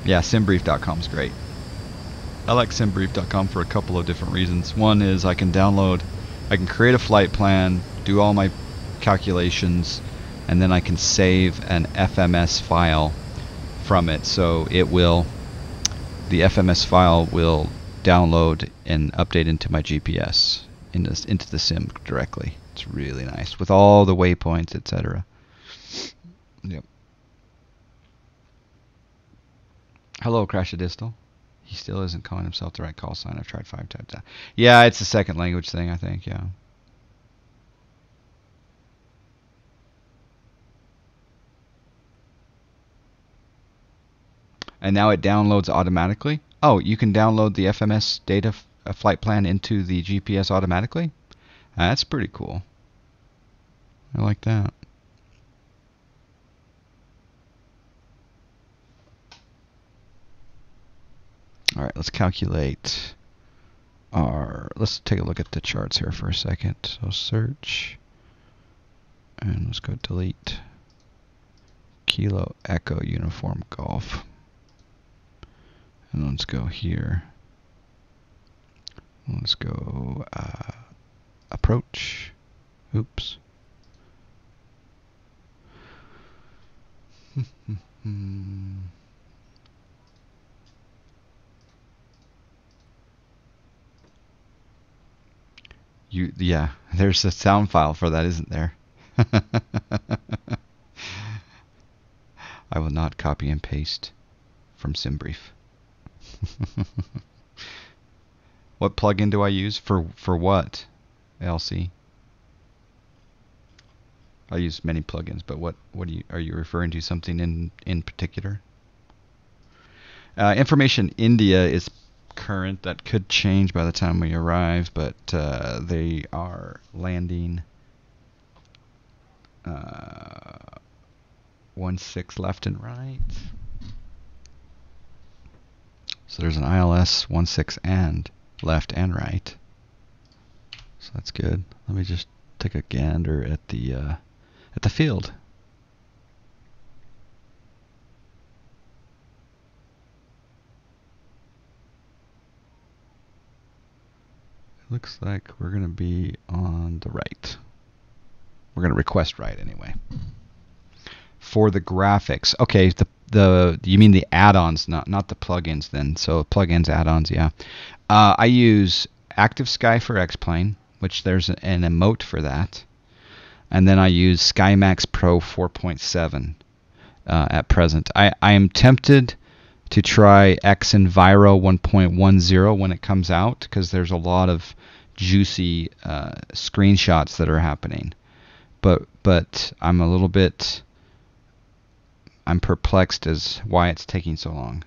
Yeah, simbrief.com is great. I like simbrief.com for a couple of different reasons. One is I can create a flight plan, do all my calculations, and then I can save an FMS file from it. So the FMS file will download and update into my GPS, into the sim directly. It's really nice with all the waypoints, etc. Yep. Hello, Crashadistal. He still isn't calling himself the right call sign. I've tried 5 times. Yeah, it's a second language thing, I think. Yeah. And now it downloads automatically. Oh, you can download the FMS data flight plan into the GPS automatically? That's pretty cool. I like that. All right, let's calculate let's take a look at the charts here for a second. So search, and let's go delete. Kilo Echo Uniform Golf. And let's go here. Let's go approach. Oops. Yeah, there's a sound file for that, isn't there? I will not copy and paste from SimBrief. What plugin do I use for what? LC. I use many plugins, but what are you referring to? Something in particular? Information India is current. That could change by the time we arrive, but they are landing 16 left and right. So there's an ILS 16 and left and right. So that's good. Let me just take a gander at the field. Looks like we're going to be on the right. We're going to request right anyway. For the graphics. Okay, you mean the add-ons, not the plugins then. So plugins, add-ons, yeah. I use Active Sky for X-Plane, which there's an emote for that. And then I use SkyMax Pro 4.7 at present. I am tempted to try Xenviro 1.10 when it comes out, because there's a lot of juicy screenshots that are happening. But I'm a little bit I'm perplexed as why it's taking so long.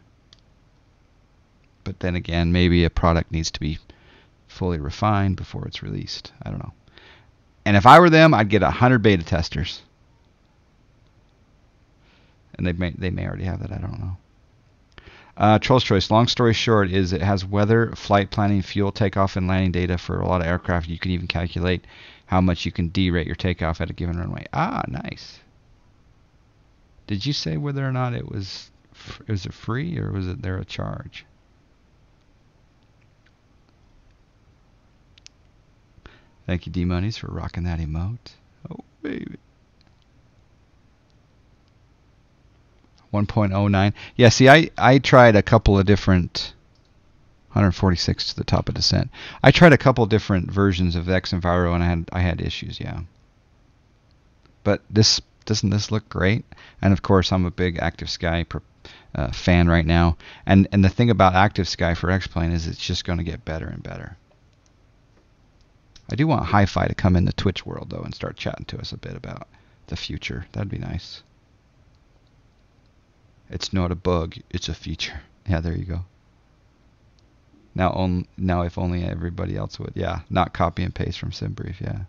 But then again, maybe a product needs to be fully refined before it's released. I don't know. And if I were them, I'd get 100 beta testers. And they may already have that. I don't know. Troll's Choice. Long story short is it has weather, flight planning, fuel, takeoff, and landing data for a lot of aircraft. You can even calculate how much you can derate your takeoff at a given runway. Ah, nice. Did you say whether or not it was it free or was it there a charge? Thank you, D-Monies, for rocking that emote. Oh, baby. 1.09. Yeah, see, I tried a couple of different 146 to the top of descent. I tried a couple different versions of X-Enviro and I had issues, yeah. But doesn't this look great? And of course, I'm a big Active Sky fan right now. And the thing about Active Sky for X-Plane is it's just going to get better and better. I do want Hi-Fi to come in the Twitch world, though, and start chatting to us a bit about the future. That'd be nice. It's not a bug, it's a feature. Yeah, there you go. Now if only everybody else would. Yeah, not copy and paste from SimBrief, yeah.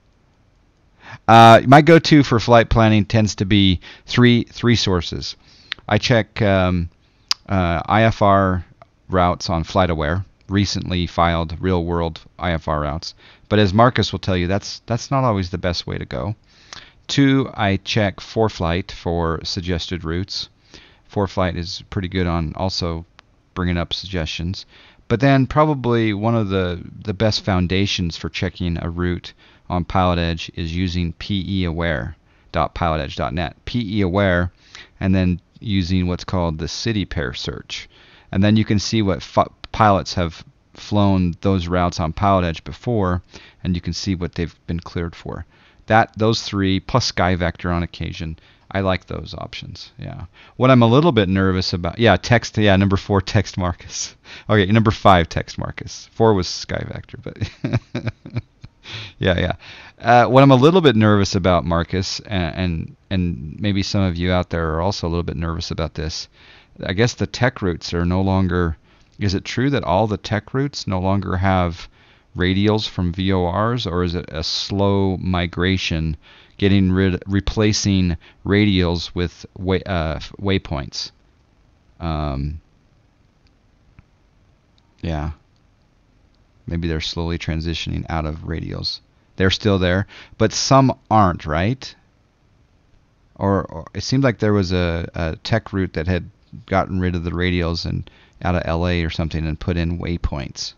My go-to for flight planning tends to be three sources. I check IFR routes on FlightAware, recently filed real-world IFR routes. But as Marcus will tell you, that's not always the best way to go. 2, I check 4Flight for suggested routes. 4Flight is pretty good on also bringing up suggestions. But then probably one of the best foundations for checking a route on Pilotedge is using peaware.pilotedge.net. Peaware, and then using what's called the city pair search. And then you can see what pilots have flown those routes on Pilotedge before, and you can see what they've been cleared for. Those 3 plus SkyVector on occasion. I like those options. Yeah. What I'm a little bit nervous about. Yeah, text. Yeah, number 4, text Marcus. Okay, number 5, text Marcus. 4 was SkyVector, but yeah. What I'm a little bit nervous about, Marcus, and maybe some of you out there are also a little bit nervous about this. I guess the tech routes are no longer. Is it true that all the tech routes no longer have radials from VORs, or is it a slow migration, replacing radials with waypoints? Yeah. Maybe they're slowly transitioning out of radials. They're still there, but some aren't, right? Or it seemed like there was a tech route that had gotten rid of the radials and out of LA or something and put in waypoints.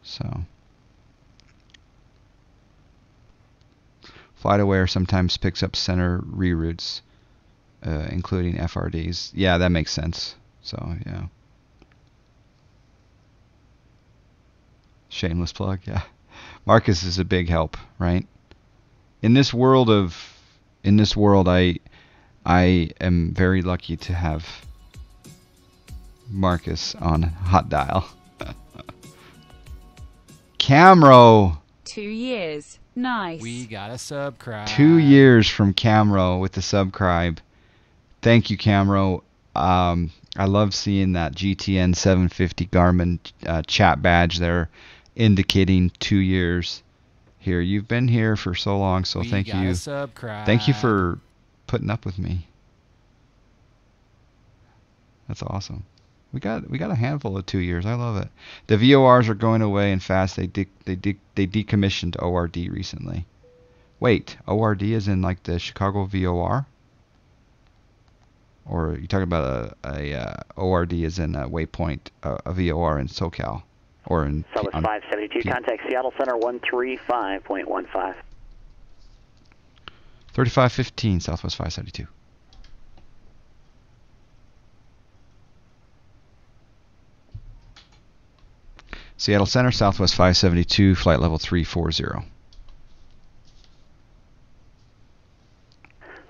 So FlightAware sometimes picks up center reroutes, including FRDs. Yeah, that makes sense. So yeah. Shameless plug, yeah. Marcus is a big help, right? In this world, I am very lucky to have Marcus on hot dial. Camro. 2 years. Nice. We got a subscribe. 2 years from Camro with the subscribe. Thank you, Camro. I love seeing that GTN 750 Garmin chat badge there, indicating 2 years. Here, you've been here for so long, so thank you. Thank you for putting up with me. That's awesome. We got a handful of 2 years. I love it. The VORs are going away and fast. They decommissioned ORD recently. Wait, ORD is in like the Chicago VOR? Or are you talking about a ORD is in a waypoint, a VOR in SoCal? Or in Southwest 572, contact Seattle Center 135.15. 3515 Southwest 572. Seattle Center, Southwest 572, flight level 340.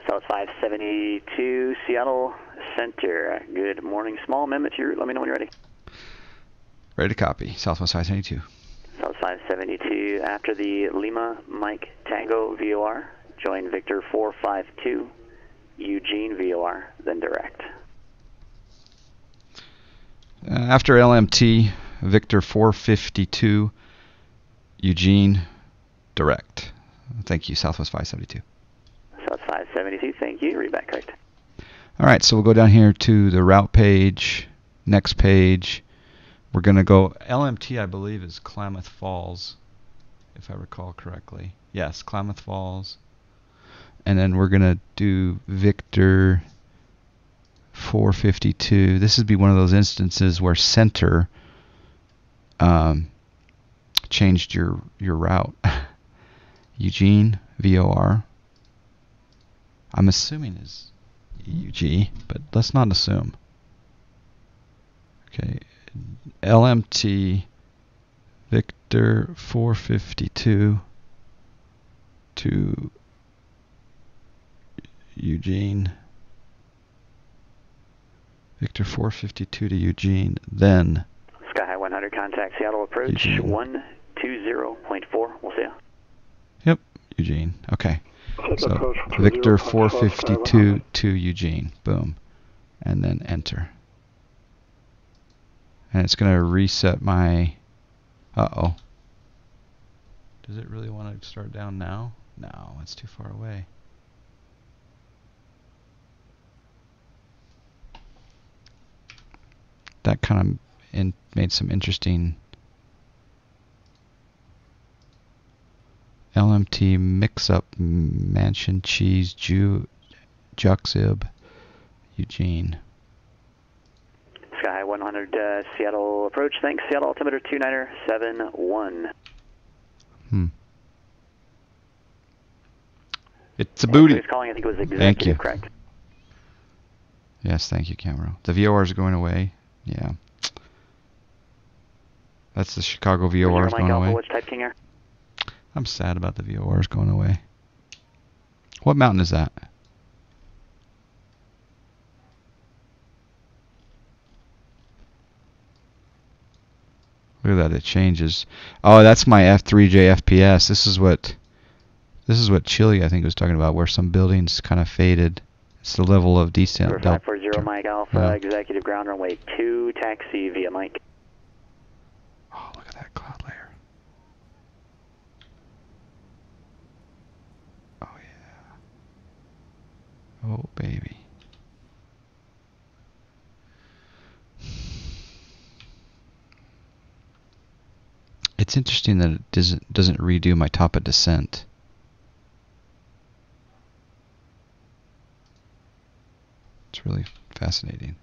South 572, Seattle Center. Good morning. Small amendment to your route. Let me know when you're ready. Ready to copy. Southwest 572. South 572, after the Lima Mike Tango VOR, join Victor 452 Eugene VOR, then direct. After LMT, Victor 452, Eugene, direct. Thank you, Southwest 572. South 572, thank you. Read back correct. All right, so we'll go down here to the route page, next page. We're going to go, LMT I believe is Klamath Falls, if I recall correctly. Yes, Klamath Falls. And then we're going to do Victor 452. This would be one of those instances where center changed your route. Eugene, VOR. I'm assuming is EUG, but let's not assume. Okay, LMT Victor 452 to Eugene. Victor 452 to Eugene, then Sky High 100, contact Seattle approach Eugene. 120.4. We'll see you. Yep, Eugene. Okay. Take So approach to Victor 0.4 452 to Eugene. Boom. And then enter. And it's going to reset my... Uh-oh. Does it really want to start down now? No, it's too far away. That kind of made some interesting... LMT mix-up Mansion Cheese Juxib Eugene. Sky 100, Seattle approach. Thanks. Seattle altimeter 2971. It's a booty. Who's calling? I think it was executive. Thank you. Correct. Yes, thank you, Camero. The VORs are going away. Yeah. That's the Chicago VORs going away. Which type King Air? I'm sad about the VORs going away. What mountain is that? Look at that, it changes. Oh, that's my F3J FPS. This is what Chile I think was talking about, where some buildings kind of faded. It's the level of descent. 540 Mike Alpha, executive ground runway 2, taxi via Mike. Oh, look at that cloud layer. Oh, yeah. Oh, baby. It's interesting that it doesn't redo my top of descent. It's really fascinating.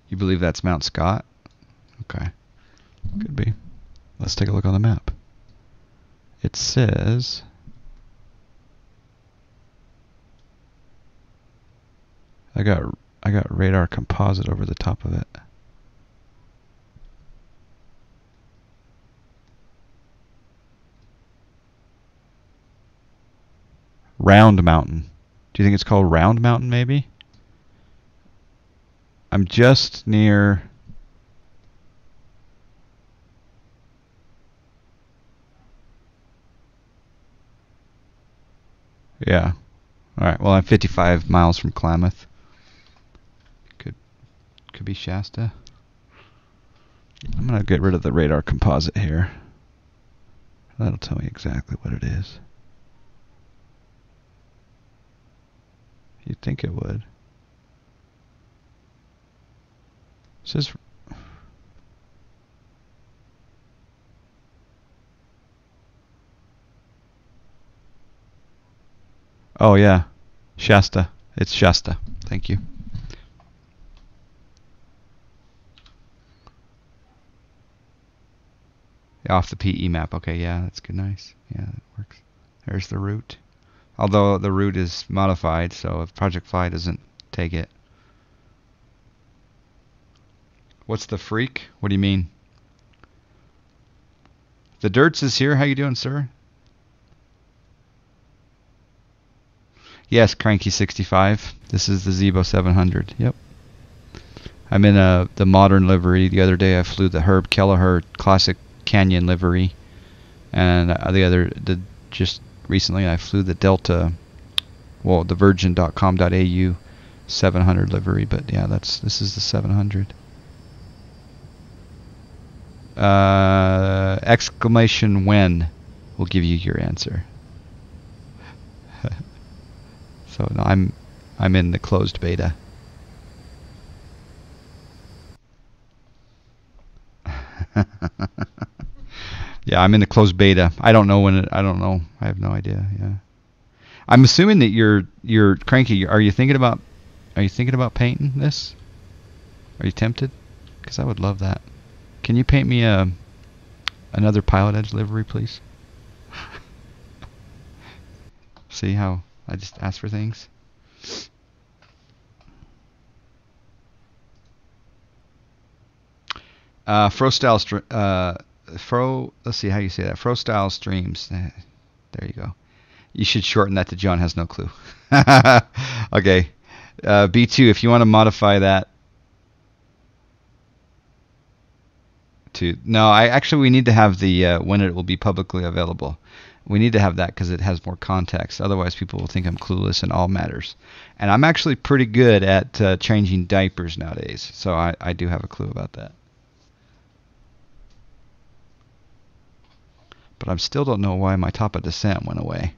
You believe that's Mount Scott? Okay. Could be. Let's take a look on the map. It says... I got radar composite over the top of it. Round Mountain. Do you think it's called Round Mountain, maybe? I'm just near... Yeah. Alright, well, I'm 55 miles from Klamath. Could be Shasta. I'm going to get rid of the radar composite here. That'll tell me exactly what it is. You'd think it would. It says... Oh yeah, Shasta. It's Shasta. Thank you. Yeah, off the PE map. Okay, yeah, that's good. Nice. Yeah, that works. There's the route. Although the route is modified, so if Project Fly doesn't take it. What's the freak? What do you mean? The Dirts is here. How you doing, sir? Yes, Cranky65. This is the Zebo 700. Yep. I'm in the modern livery. The other day I flew the Herb Kelleher Classic Canyon livery, and just recently I flew the Delta Well, the virgin.com.au 700 livery, but yeah, this is the 700. Exclamation when will give you your answer. So no, I'm in the closed beta. Yeah, I'm in the closed beta. I don't know when it. I don't know. I have no idea. Yeah, I'm assuming that you're cranky. Are you thinking about painting this? Are you tempted? Because I would love that. Can you paint me another Pilotedge livery, please? See how I just ask for things? Let's see how you say that. Style streams. There you go. You should shorten that to John has no clue. Okay. B2, if you want to modify that to... No, we need to have the when it will be publicly available. We need to have that because it has more context. Otherwise, people will think I'm clueless in all matters. And I'm actually pretty good at changing diapers nowadays. So I do have a clue about that. But I still don't know why my top of descent went away.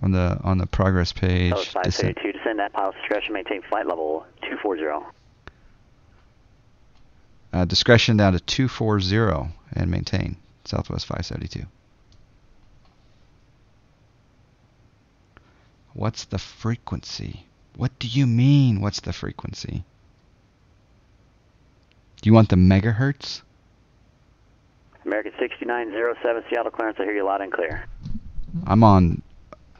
On the progress page. 532, descend at pilot's discretion, maintain flight level 240. Discretion down to 240 and maintain Southwest 572. What's the frequency? What do you mean, what's the frequency? Do you want the megahertz? American 6907, Seattle clearance, I hear you loud and clear. I'm on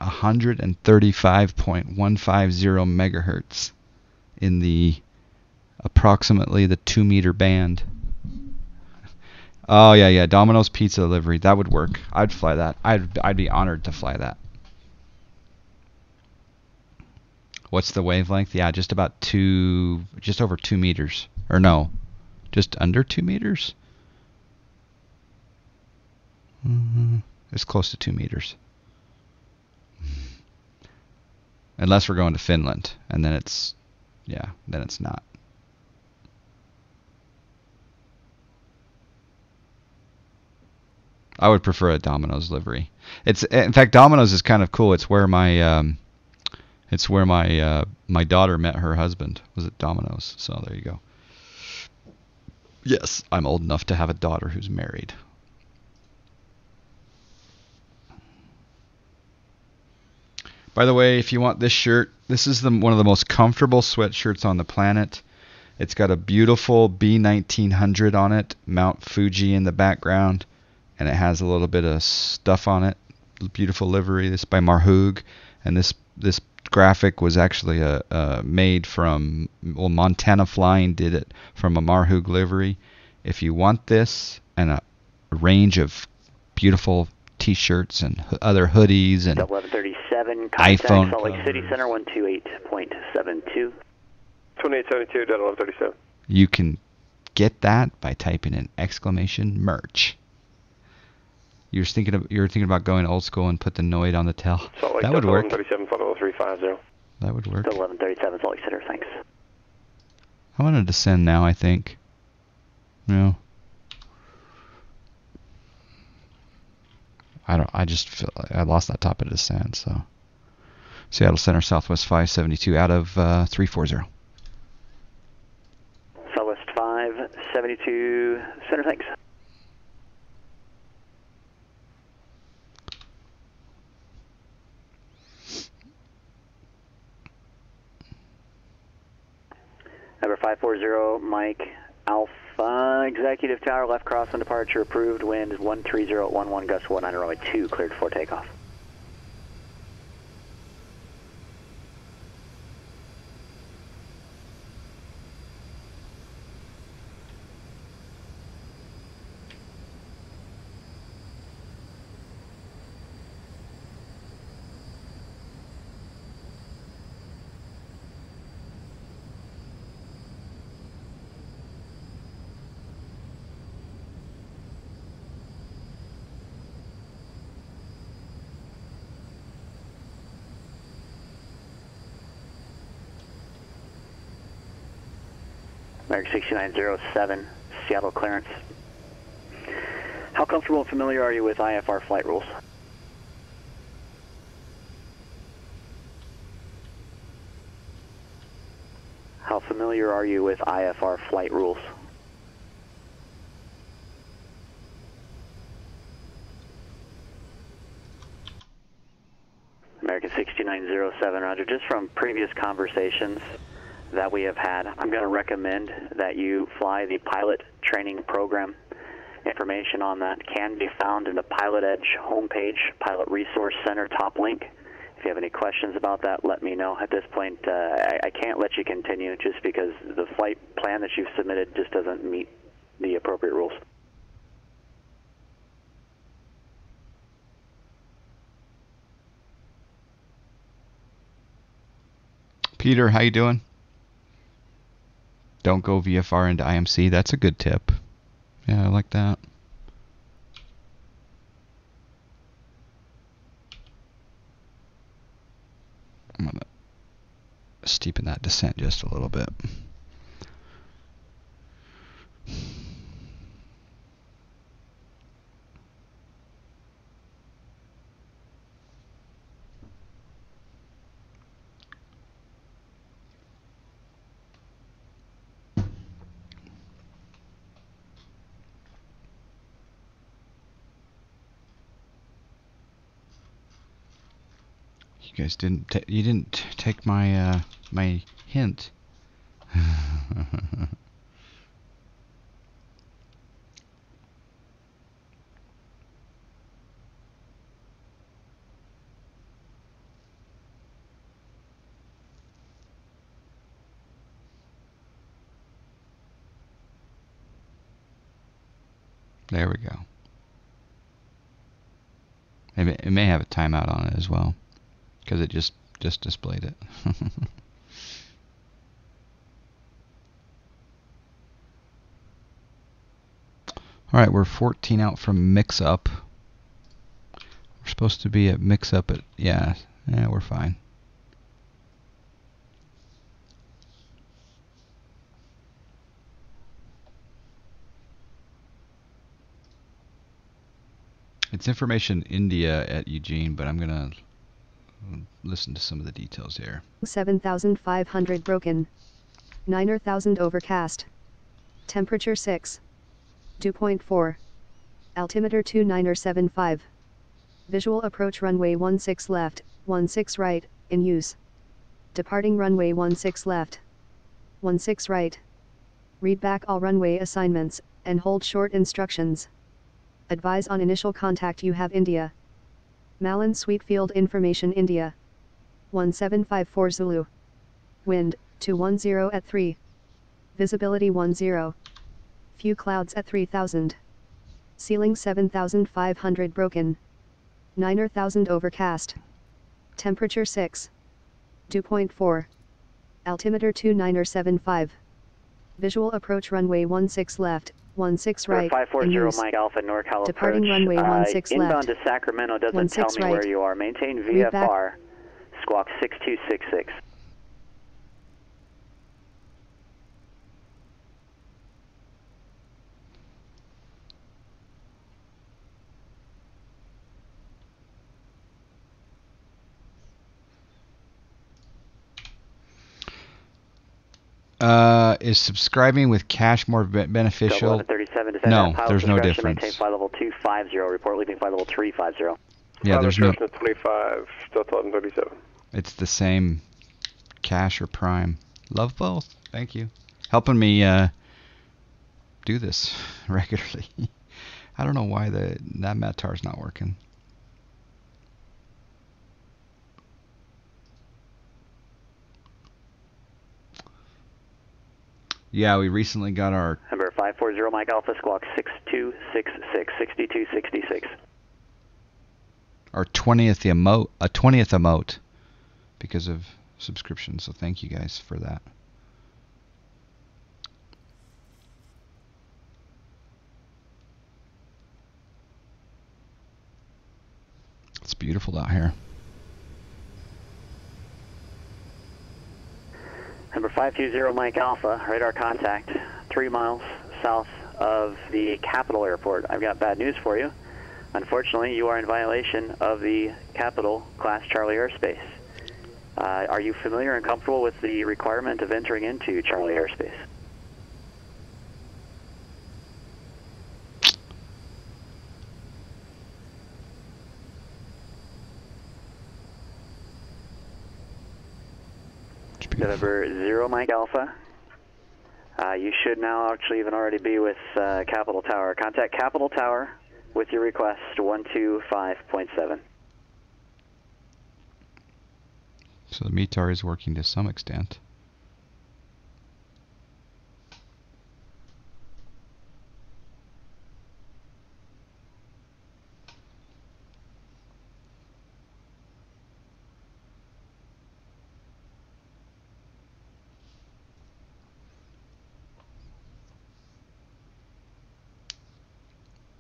135.150 megahertz in the approximately the 2 meter band. Oh yeah, Domino's Pizza delivery. That would work. I'd fly that. I'd be honored to fly that. What's the wavelength? Yeah, just over 2 meters. Or no, just under 2 meters. It's close to 2 meters. Unless we're going to Finland, and then it's not. I would prefer a Domino's livery. In fact, Domino's is kind of cool. It's where my my daughter met her husband. Was at Domino's. So there you go. Yes, I'm old enough to have a daughter who's married. By the way, if you want this shirt, this is one of the most comfortable sweatshirts on the planet. It's got a beautiful B1900 on it, Mount Fuji in the background, and it has a little bit of stuff on it. Beautiful livery. This is by Marhoog, and this graphic was actually made from, well, Montana Flying did it from a Marhoog livery. If you want this and a range of beautiful T-shirts and other hoodies and 1137, iPhone Salt Lake covers. City Center 128.72. 2872, 1137. You can get that by typing in exclamation merch. You're thinking about going old school and put the Noid on the tail. Salt Lake, That would work. 1137, 350. That would work. 1137, Salt Lake Center, thanks. I want to descend now, I think. No. I just feel I lost that top of descent, so. Seattle Center, Southwest 572 out of 340. Southwest 572, Center, thanks. Number 540, Mike Alpha, Executive Tower, left cross on departure, approved, wind 13011, gust 19, runway 2, cleared for takeoff. American 6907, Seattle clearance. How comfortable and familiar are you with IFR flight rules? How familiar are you with IFR flight rules? American 6907, Roger. Just from previous conversations that we have had, I'm going to recommend that you fly the pilot training program. Information on that can be found in the Pilotedge homepage, Pilot Resource Center top link. If you have any questions about that, let me know. At this point, I can't let you continue just because the flight plan that you've submitted just doesn't meet the appropriate rules. Peter, how you doing? Don't go VFR into IMC. That's a good tip. Yeah, I like that. I'm going to steepen that descent just a little bit. You guys didn't take my my hint. There we go. It may have a timeout on it as well, because it just displayed it. All right, we're 14 out from mix-up. We're supposed to be at mix-up at, yeah, we're fine. It's information India at Eugene, but I'm going to listen to some of the details here. 7,500 broken. 9,000 overcast. Temperature 6. Dew point 4. Altimeter 2975. Visual approach runway 16 left, 16 right, in use. Departing runway 16 left. 16 right. Read back all runway assignments, and hold short instructions. Advise on initial contact you have India. Malin Sweetfield Information India. 1754 Zulu. Wind, 210 at 3. Visibility 10. Few clouds at 3000. Ceiling 7,500 broken. 9,000 overcast. Temperature 6. Dew point 4. Altimeter 2975. Visual approach runway 16 left, 16 right, 540 Mike Alpha NorCal departing approach. runway 16 inbound left. to Sacramento doesn't tell me right. where you are. Maintain VFR, squawk 6266. Is subscribing with cash more beneficial? 1137, no, there's no difference. Maintain flight level 250, report leaving flight level 350. Yeah, there's no... 25, still 1137. It's the same cash or prime. Love both. Thank you. Helping me do this regularly. I don't know why that Matar's not working. Yeah, we recently got our... Number 540 Mike Alpha, squawk 6266, 6266. Our 20th emote because of subscription, so thank you guys for that. It's beautiful out here. Number 520 Mike Alpha, radar contact, 3 miles south of the Capitol Airport. I've got bad news for you. Unfortunately, you are in violation of the Capitol Class Charlie airspace. Are you familiar and comfortable with the requirement of entering into Charlie airspace? November 0 Mike Alpha. You should now actually even already be with Capitol Tower. Contact Capitol Tower with your request 125.7. So the METAR is working to some extent.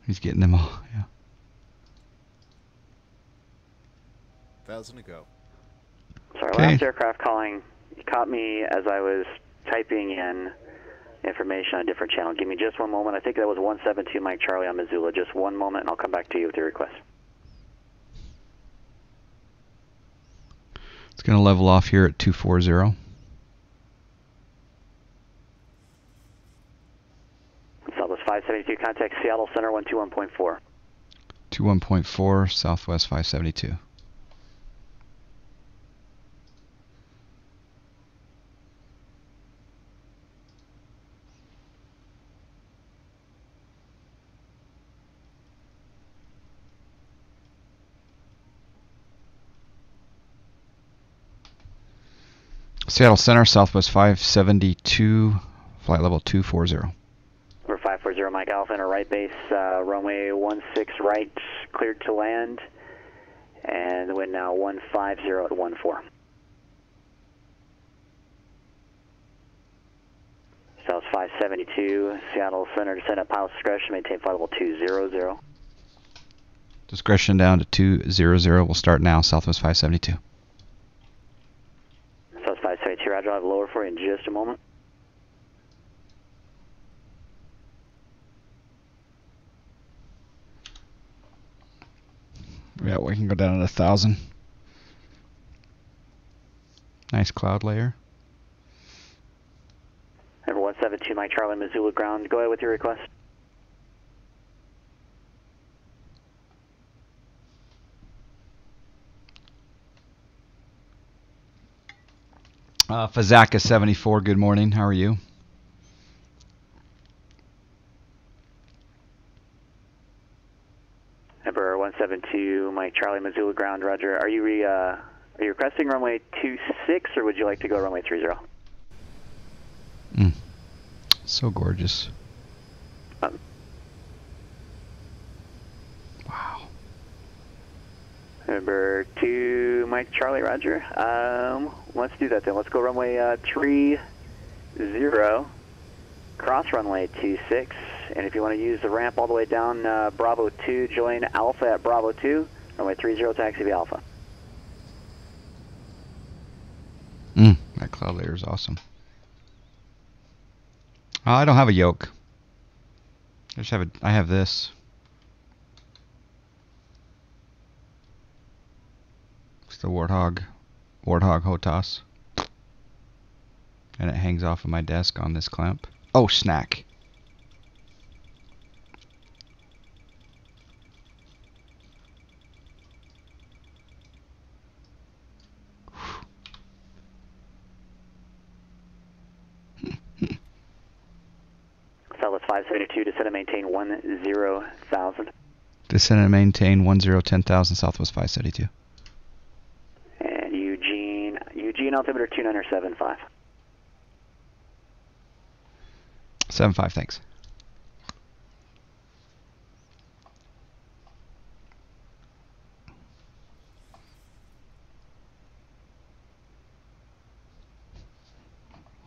He's getting them all, yeah. 1,000 to go. Sorry, Okay. last aircraft calling. You caught me as I was typing in information on a different channel. Give me just one moment. I think that was 172 Mike Charlie on Missoula. Just one moment and I'll come back to you with your request. It's going to level off here at 240. Southwest 572, contact Seattle Center 121.4. 21.4, Southwest 572. Seattle Center, Southwest 572, flight level 240. Number 540 Mike Alpha, enter right base, runway 16 right, cleared to land, and the wind now 150 at 14. South 572, Seattle Center, descend at pilot's discretion, maintain flight level 200. Discretion down to 200. We'll start now, Southwest 572. South 572, Roger, I'll have lower for you in just a moment. Yeah, we can go down to 1,000. Nice cloud layer. Number 172 Mike Charlie, Missoula ground. Go ahead with your request. Fazaka 74, good morning. How are you? Number 172 Mike Charlie, Missoula ground. Roger. Are you requesting runway 26 or would you like to go runway 30? So gorgeous. Wow. Number 2 Mike Charlie, Roger. Let's do that then. Let's go runway 30, cross runway 26, and if you want to use the ramp all the way down Bravo 2, join Alpha at Bravo 2, runway 30, taxi via Alpha. That cloud layer is awesome. I don't have a yoke. I have this. It's the Warthog HOTAS. And it hangs off of my desk on this clamp. Oh, snack. Southwest 572, descend and maintain 10,000. Descend and maintain 10,000 Southwest 572. And Eugene altimeter 2975. 75, thanks.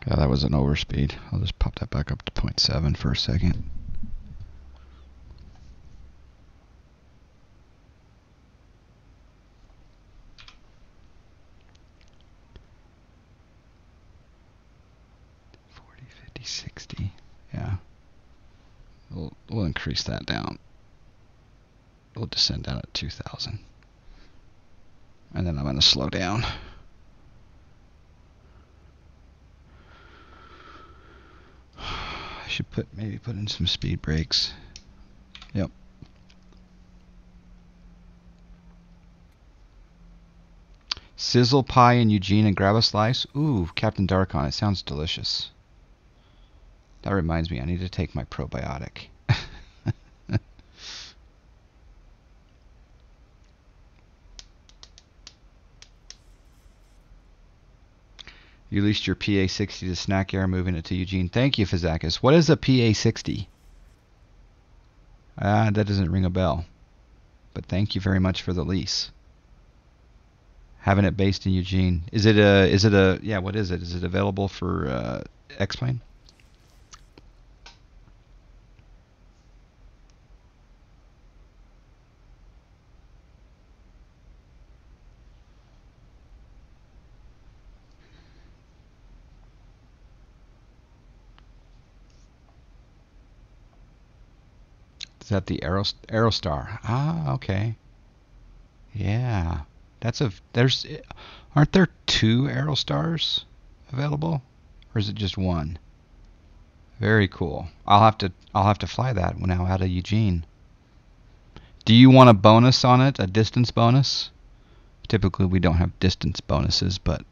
God, that was an overspeed. I'll just pop that back up to 0.7 for a second. We'll increase that down. We'll descend down at 2,000. And then I'm going to slow down. I should maybe put in some speed brakes. Yep. Sizzle pie in Eugene and grab a slice. Ooh, Captain Darkon. It sounds delicious. That reminds me, I need to take my probiotic. You leased your PA60 to Snack Air, moving it to Eugene. Thank you, Fizakis. What is a PA60? That doesn't ring a bell. But thank you very much for the lease. Having it based in Eugene. Is it a, yeah, what is it? Is it available for X-Plane? Is that the Aerostar? Ah, okay. Yeah. Aren't there 2 Aerostars available? Or is it just one? Very cool. I'll have to fly that now out of Eugene. Do you want a bonus on it? A distance bonus? Typically we don't have distance bonuses, but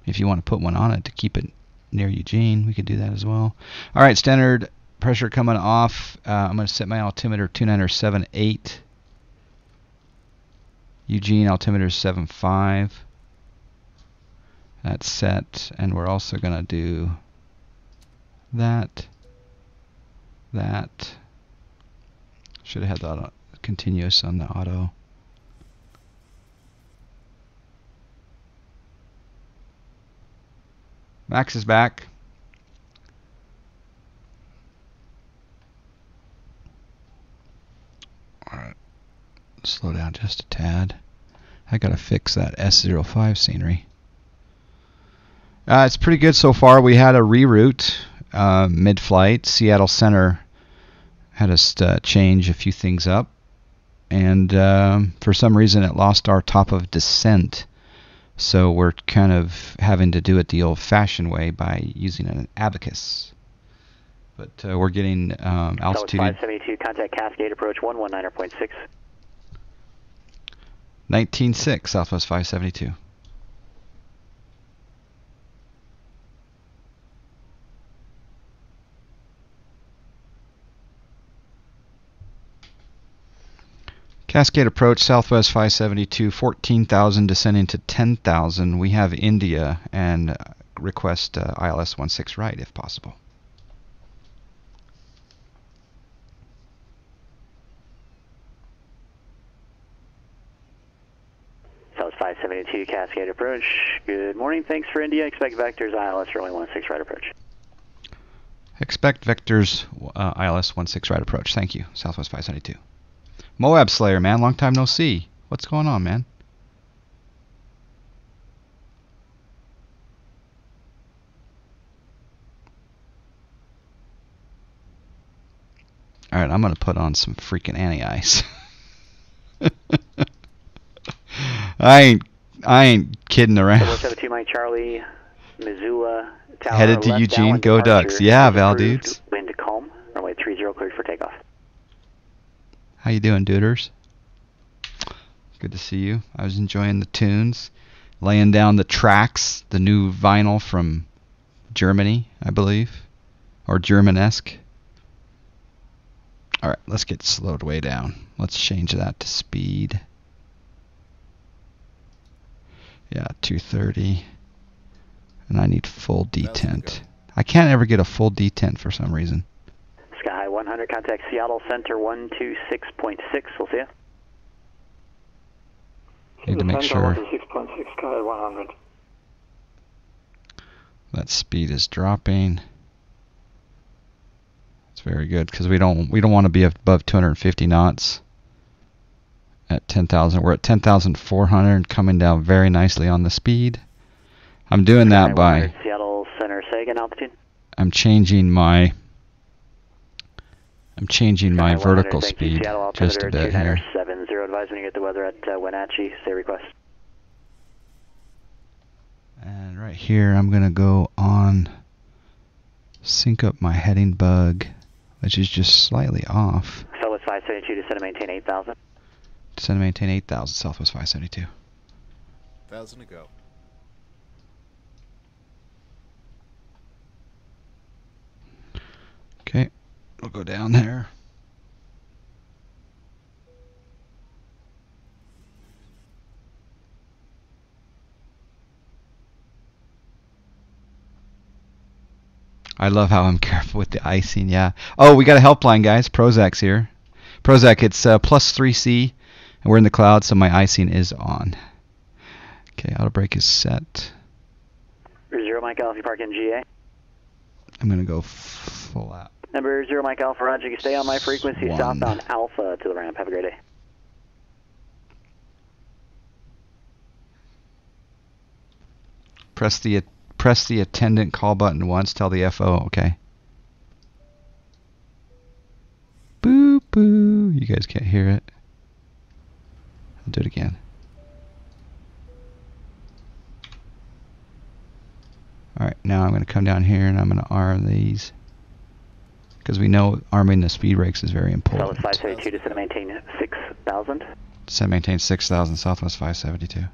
if you want to put one on it to keep it near Eugene, we could do that as well. Alright, standard pressure coming off. I'm going to set my altimeter 2978. Eugene altimeter 7.5. That's set, and we're also going to do that. Should have had that continuous on the auto. Max is back. Alright, slow down just a tad. I gotta fix that S05 scenery. It's pretty good so far. We had a reroute mid-flight. Seattle Center had us change a few things up, and for some reason it lost our top of descent. So we're kind of having to do it the old-fashioned way by using an abacus. But we're getting altitude. 572, contact Cascade approach 119.6. 19.6, Southwest 572. Cascade approach, Southwest 572, 14,000 descending to 10,000. We have India and request ILS 16 right if possible. Southwest 572, Cascade approach. Good morning, thanks for India. Expect vectors ILS runway 16 right approach. Expect vectors ILS 16 right approach. Thank you, Southwest 572. Moab Slayer, man. Long time no see. What's going on, man? Alright, I'm going to put on some freaking anti-ice. I ain't kidding around. 72 Mike Charlie, Missoula, Tower. Headed to Eugene. Go Ducks. Yeah, Val dudes. Wind calm. Runway 30 cleared for takeoff. How you doing, duders? Good to see you. I was enjoying the tunes, laying down the tracks, the new vinyl from Germany, I believe, or Germanesque. All right, let's get slowed way down. Let's change that to speed. Yeah, 230. And I need full detent. I can't ever get a full detent for some reason. Sky 100, contact Seattle Center 126.6. We'll see you. Need to make sure 126.6, Sky 100. that speed is dropping. It's very good because we don't want to be above 250 knots at 10,000. We're at 10,400, coming down very nicely on the speed. I'm doing that by Seattle Center, say again, altitude. I'm changing my I'm changing my Sky 100, vertical thank you, speed Seattle, just a altimeter bit here. 2970. Advise when you get the weather at Wenatchee. Say request. And right here, I'm going to go on sync up my heading bug, which is just slightly off. Southwest 572, descend and maintain 8,000. Descend and maintain 8,000, Southwest 572. 1,000 to go. Okay, we'll go down there. I love how I'm careful with the icing, yeah. Oh, we got a helpline, guys. Prozac's here. Prozac, it's plus 3C, and we're in the cloud, so my icing is on. Okay, auto brake is set. 0 Mike Alpha, you park in GA. I'm going to go full out. Number 0 Mike Alpha, Roger, you stay on my frequency, southbound Alpha to the ramp. Have a great day. Press the attendant call button once, tell the FO, okay. Boo boo. You guys can't hear it. I'll do it again. Alright, now I'm going to come down here and I'm going to arm these. Because we know arming the speed brakes is very important. Southwest 572, descend and maintain 6,000. Descend and maintain 6,000, Southwest 572.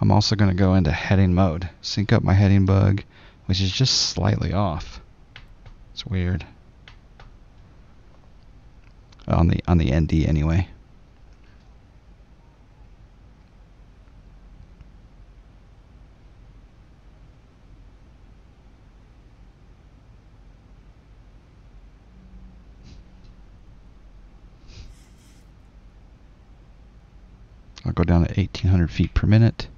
I'm also going to go into heading mode. Sync up my heading bug, which is just slightly off. It's weird. On the ND anyway. I'll go down to 1,800 feet per minute.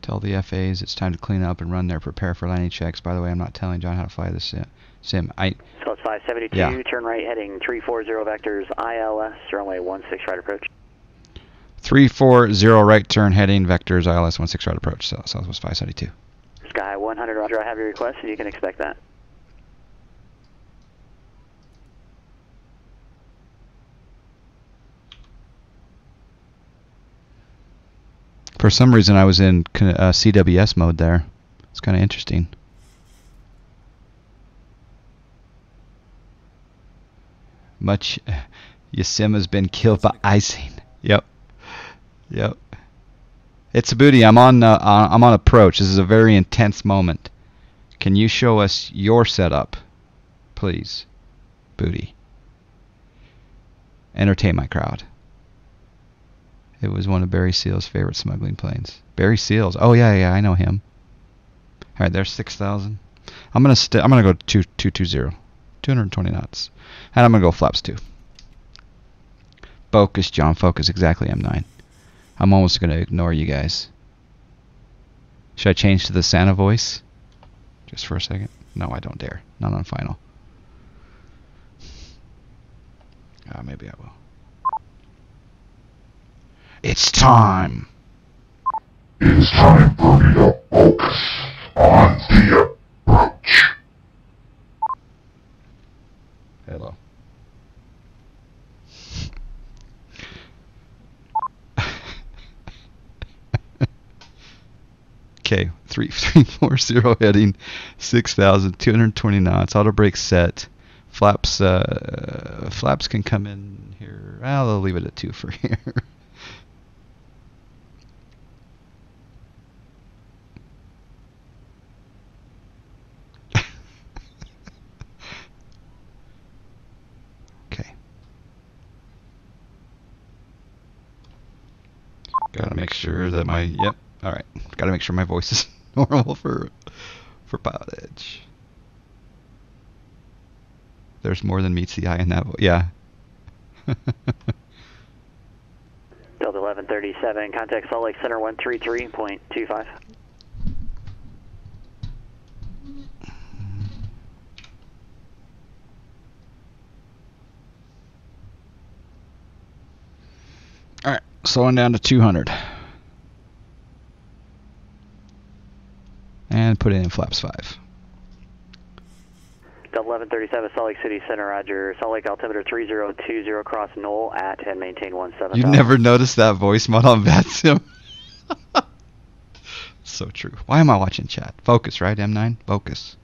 Tell the FAs it's time to clean up and run their prepare for landing checks. By the way, I'm not telling John how to fly this sim. So it's 572, yeah. Turn right heading 340 vectors, ILS, runway 16 right approach. 340 right turn heading, vectors, ILS 16 right approach, so Southwest 572. Sky 100, Roger, I have your request and you can expect that. For some reason, I was in CWS mode there. It's kind of interesting. Your sim has been killed by icing. Yep. It's a booty. I'm on approach. This is a very intense moment. Can you show us your setup, please, booty? Entertain my crowd. It was one of Barry Seal's favorite smuggling planes. Barry Seals. Oh yeah, I know him. All right, there's 6,000. I'm gonna go 220, 220 knots, and I'm gonna go flaps 2. Focus, John. Focus. Exactly M9. I'm almost gonna ignore you guys. Should I change to the Santa voice? Just for a second. No, I don't dare. Not on final. Maybe I will. It's time. It is time for me to focus on the approach. Hello. Okay, 340 heading, 6,220 knots. Auto brake set. Flaps can come in here. I'll leave it at 2 for here. Gotta make sure that my alright. Gotta make sure my voice is normal for Pilotedge. There's more than meets the eye in that yeah. Delta 1137, contact Salt Lake Center 133.25. Alright, slowing down to 200. And And put it in flaps 5. Delta 1137, Salt Lake City Center, roger. Salt Lake altimeter 3020, cross Knoll at and maintain 17. You never noticed that voice mod on VATSIM? So true. Why am I watching chat? Focus, right, M9? Focus.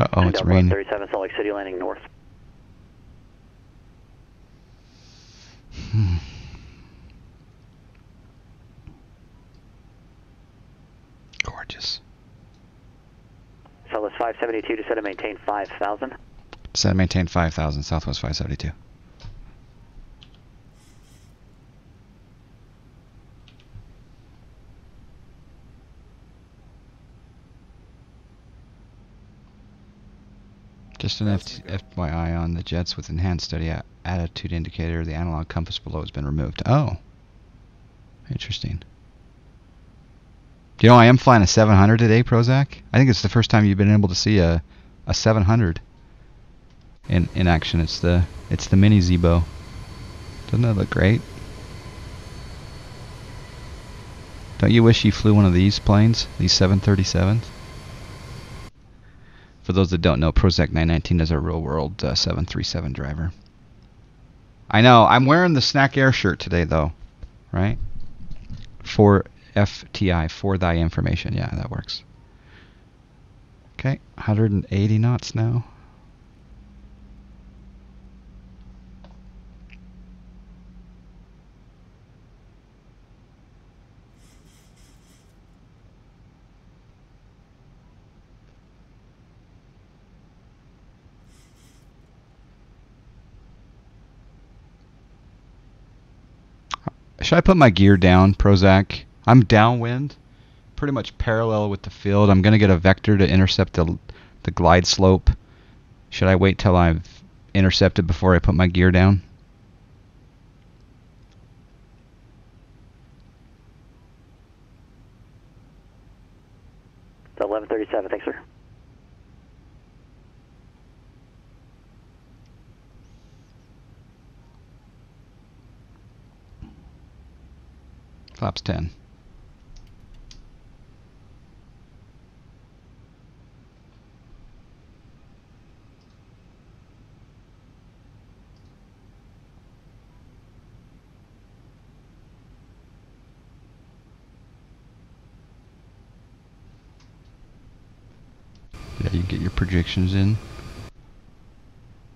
Uh-oh, it's raining. 37, Salt Lake City landing north. Gorgeous. Southwest 572 to set and maintain 5,000. Set and maintain 5,000, Southwest 572. Just an FYI on the jets with enhanced steady attitude indicator, the analog compass below has been removed. Oh. Interesting. Do you know I am flying a 700 today, Prozac? I think it's the first time you've been able to see a 700 in action. It's the mini Zebo. Doesn't that look great? Don't you wish you flew one of these planes, these 737s? For those that don't know, Prozac 919 is a real-world 737 driver. I know. I'm wearing the Snack Air shirt today, though. Right? For FTI, for thy information. Yeah, that works. Okay, 180 knots now. Should I put my gear down, Prozac? I'm downwind, pretty much parallel with the field. I'm going to get a vector to intercept the glide slope. Should I wait till I've intercepted before I put my gear down? The 1137, thanks, sir. Flaps 10. Yeah, you get your projections in.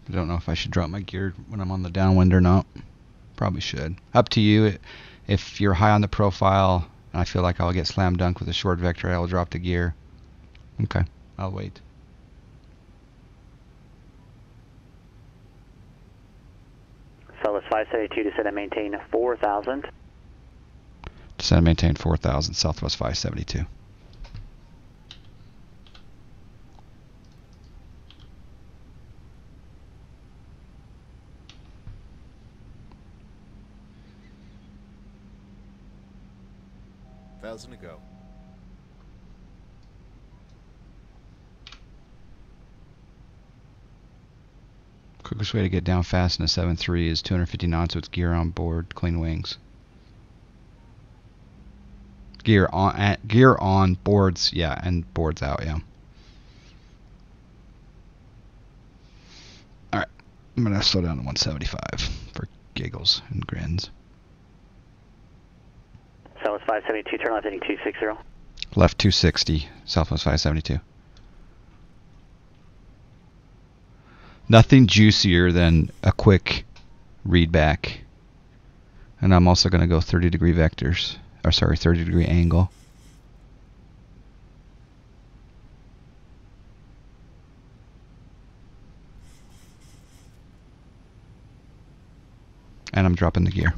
I don't know if I should drop my gear when I'm on the downwind or not. Probably should. Up to you. If you're high on the profile and I feel like I'll get slam dunk with a short vector, I will drop the gear. Okay, I'll wait. Southwest 572 to set and maintain 4,000. To set and maintain 4,000, Southwest 572. To go. Quickest way to get down fast in a 7.3 is 250 knots with gear on board, clean wings. Gear on, boards, yeah, and boards out, yeah. Alright, I'm going to slow down to 175 for giggles and grins. Southwest 572, turn left heading 260. Left 260, Southwest 572. Nothing juicier than a quick read back. And I'm also going to go 30 degree vectors. Or sorry, 30 degree angle. And I'm dropping the gear.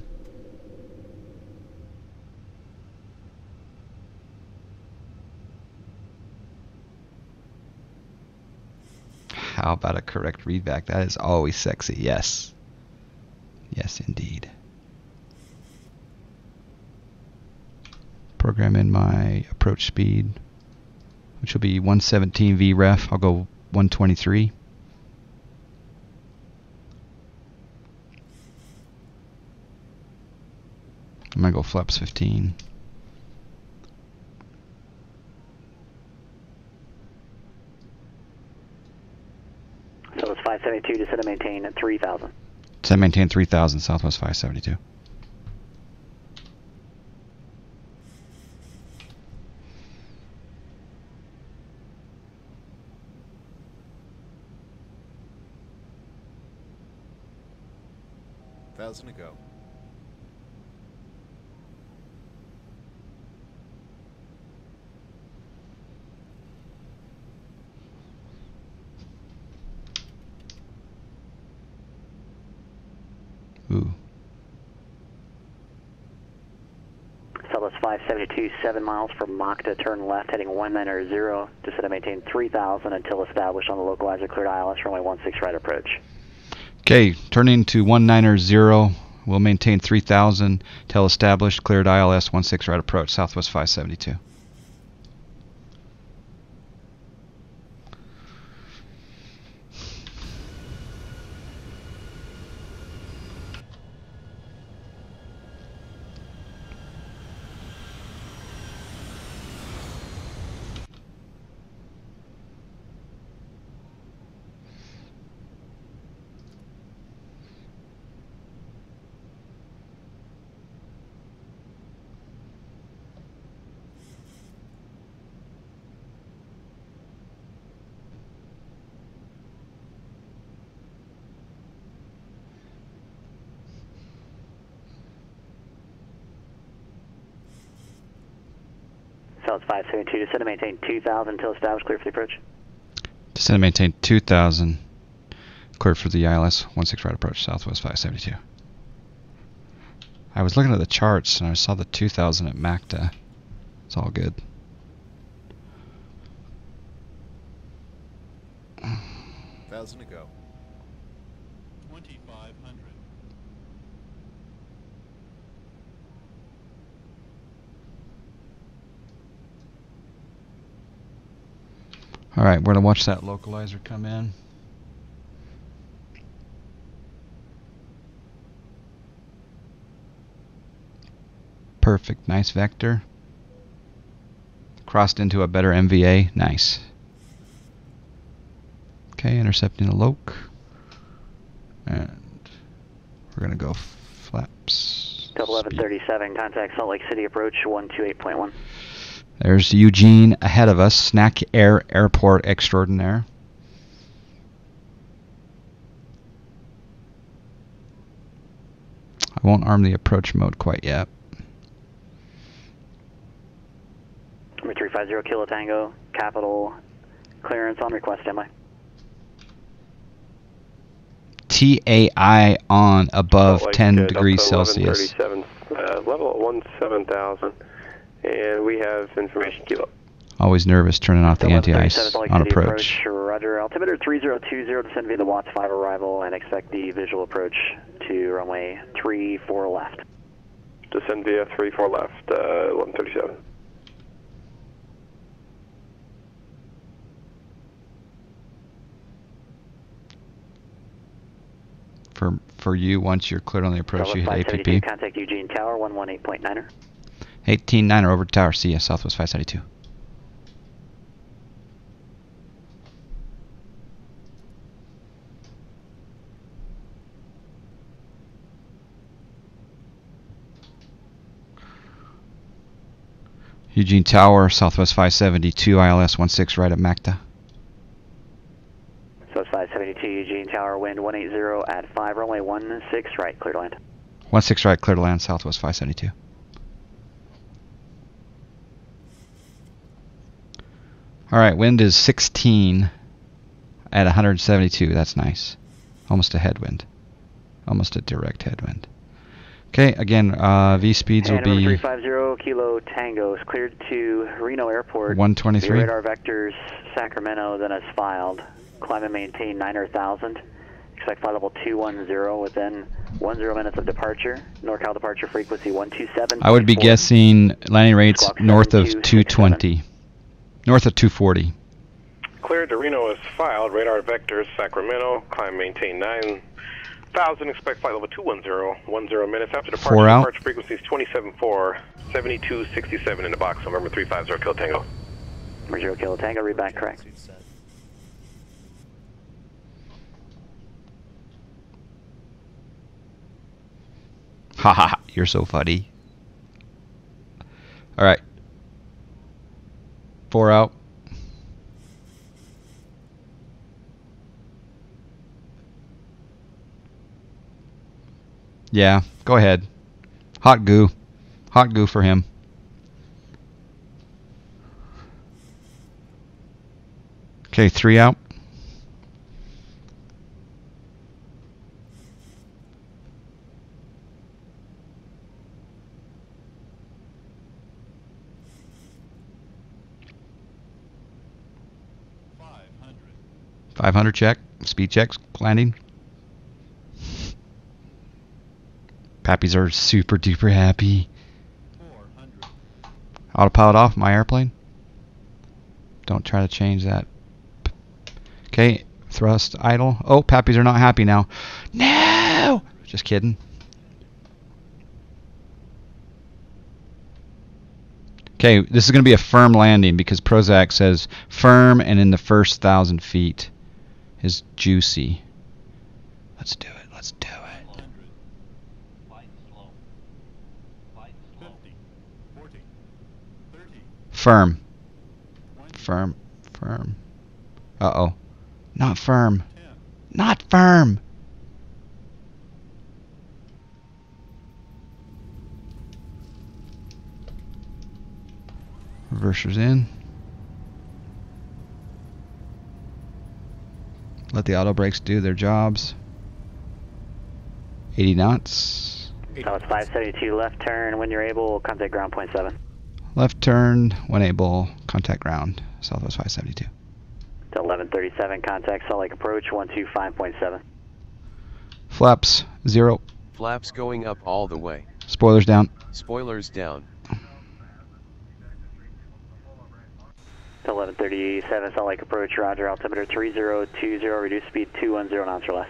How about a correct readback? That is always sexy. Yes. Yes, indeed. Program in my approach speed, which will be 117 VREF. I'll go 123. going to go flaps 15. So it's 572, descend and maintain at 3,000. Descend and maintain 3,000, Southwest 572. Thousand to go. Ooh. Southwest 572, 7 miles from Makta, turn left, heading 190, descend and maintain 3,000 until established on the localizer, cleared ILS, runway 16 right approach. Okay, turning to 190, we'll maintain 3,000 till established, cleared ILS, 16 right approach, Southwest 572. Southwest 572, descend and maintain 2,000 until established, clear for the approach. Descend and maintain 2,000, cleared for the ILS, 16 right approach, Southwest 572. I was looking at the charts and I saw the 2,000 at Makta. It's all good. Thousand to go. 2,500. Alright, we're going to watch that localizer come in. Perfect, nice vector. Crossed into a better MVA, nice. Okay, intercepting the loc. And we're going to go flaps. Double 1137, contact Salt Lake City approach 128.1. There's Eugene ahead of us, Snack Air Airport Extraordinaire. I won't arm the approach mode quite yet. Number 350 Kilo Tango, capital, clearance on request, standby. TAI on above Salt Lake, 10 Delta degrees Celsius. 1137, level at 17,000, and we have information kilo. Always nervous turning off the anti-ice 1137 Salt Lake on City approach. Roger, altimeter 3020, descend via the Watts 5 arrival and expect the visual approach to runway 34 left. Descend via 34 left, 1137. For you, once you're cleared on the approach, you hit APP. Contact Eugene Tower, 118.9er. 18.9er over to tower. See ya, Southwest 572. Eugene Tower, Southwest 572, ILS 16 right at Makta. Southwest 572, Eugene Tower, wind 180 at 5, runway 16 right, clear to land. 16 right, clear to land, Southwest 572. Alright, wind is 16 at 172, that's nice. Almost a headwind. Almost a direct headwind. Okay, again, V speeds will be 350 Kilo Tango is cleared to Reno Airport. 123. Radar vectors Sacramento, then as filed. Climb and maintain 9,000. Expect flight level 210 within 10 minutes of departure. NorCal departure frequency 127. I would be guessing landing rates north of 220. North of 240. Cleared to Reno is filed. Radar vectors Sacramento. Climb maintain 9. 1000, expect flight level 210, 10 minutes after departure. 4 out. Departure frequency is 27.4, 7267 in the box, November 350 Kilo Tango. Number 0 Kilo Tango, read back correct. Haha, you're so funny. All right. 4 out. Yeah, go ahead. Hot goo. Hot goo for him. Okay, 3 out. $500 check. Speed checks. Landing. Pappies are super duper happy. Autopilot off my airplane. Don't try to change that. Okay, thrust idle. Oh, Pappies are not happy now. No! Just kidding. Okay, this is going to be a firm landing because Prozac says firm and in the first 1,000 feet is juicy. Let's do it. Let's do it. Firm. Firm. Firm. Uh-oh. Not firm. Not firm. Reversers in. Let the auto brakes do their jobs. 80 knots. So it's 572 left turn. When you're able, contact ground point 7. Left turn, when able, contact ground, Southwest 572. To 1137, contact Salt Lake approach 125.7. Flaps, 0. Flaps going up all the way. Spoilers down. Spoilers down. To 1137, Salt Lake approach, roger, altimeter 3020, reduce speed 210 knots or less.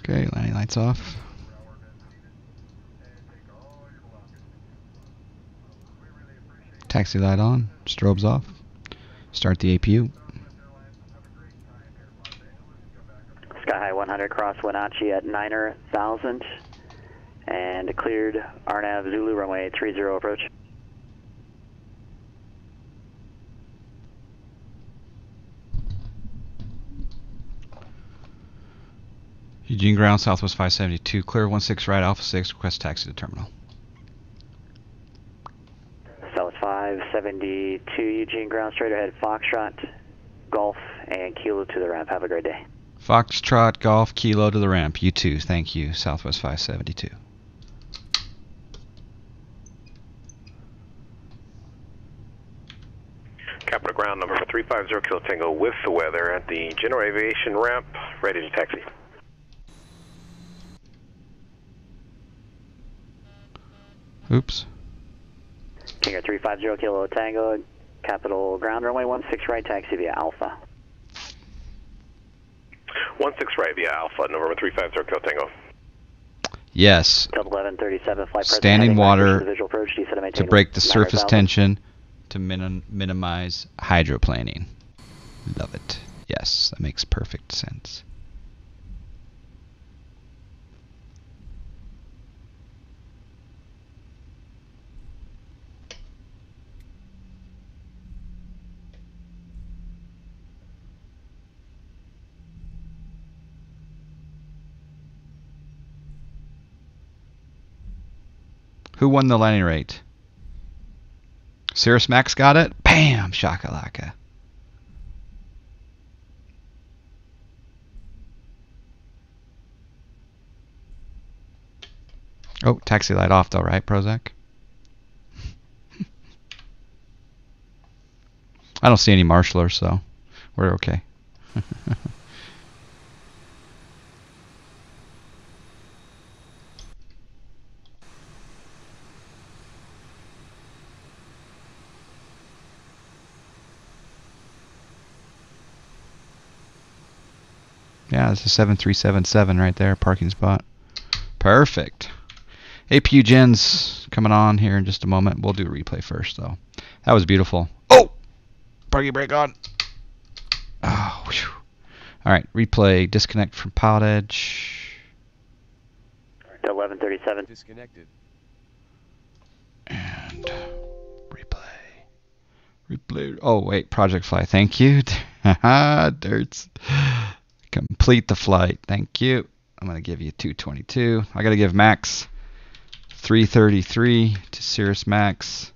Okay, landing lights off. Taxi light on, strobes off. Start the APU. Sky High 100, cross Wenatchee at 9,000 and cleared RNAV Zulu runway 30 approach. Eugene ground, Southwest 572, clear 16 right, Alpha 6, request taxi to terminal. Southwest 572, Eugene ground, straight ahead, Foxtrot, Golf, and Kilo to the ramp. Have a great day. Foxtrot, Golf, Kilo to the ramp. You too, thank you, Southwest 572. Capital ground number 350 Kilo Tango with the weather at the general aviation ramp, ready to taxi. Oops. Kinger 350 Kilo Tango, Capital ground runway 16 right, taxi via Alpha. 16 right via Alpha, November 350 Kilo Tango. Yes. Till 1137, flight Standing water visual approach, to break the surface tension to minimize hydroplaning. Love it. Yes, that makes perfect sense. Who won the landing rate? Cirrus Max got it? Bam! Shakalaka. Oh, taxi light off though, right, Prozac? I don't see any marshalers, so we're okay. Yeah, it's a 7377 right there, parking spot. Perfect. APU gens coming on here in just a moment. We'll do a replay first, though. That was beautiful. Oh! Parking brake on. Oh, whew. All right, replay. Disconnect from Pilotedge. 1137. Disconnected. And replay. Replay. Oh, wait. Project fly. Thank you. Haha, dirts. Complete the flight. Thank you. I'm going to give you 222. I got to give Max 333 to Cirrus Max.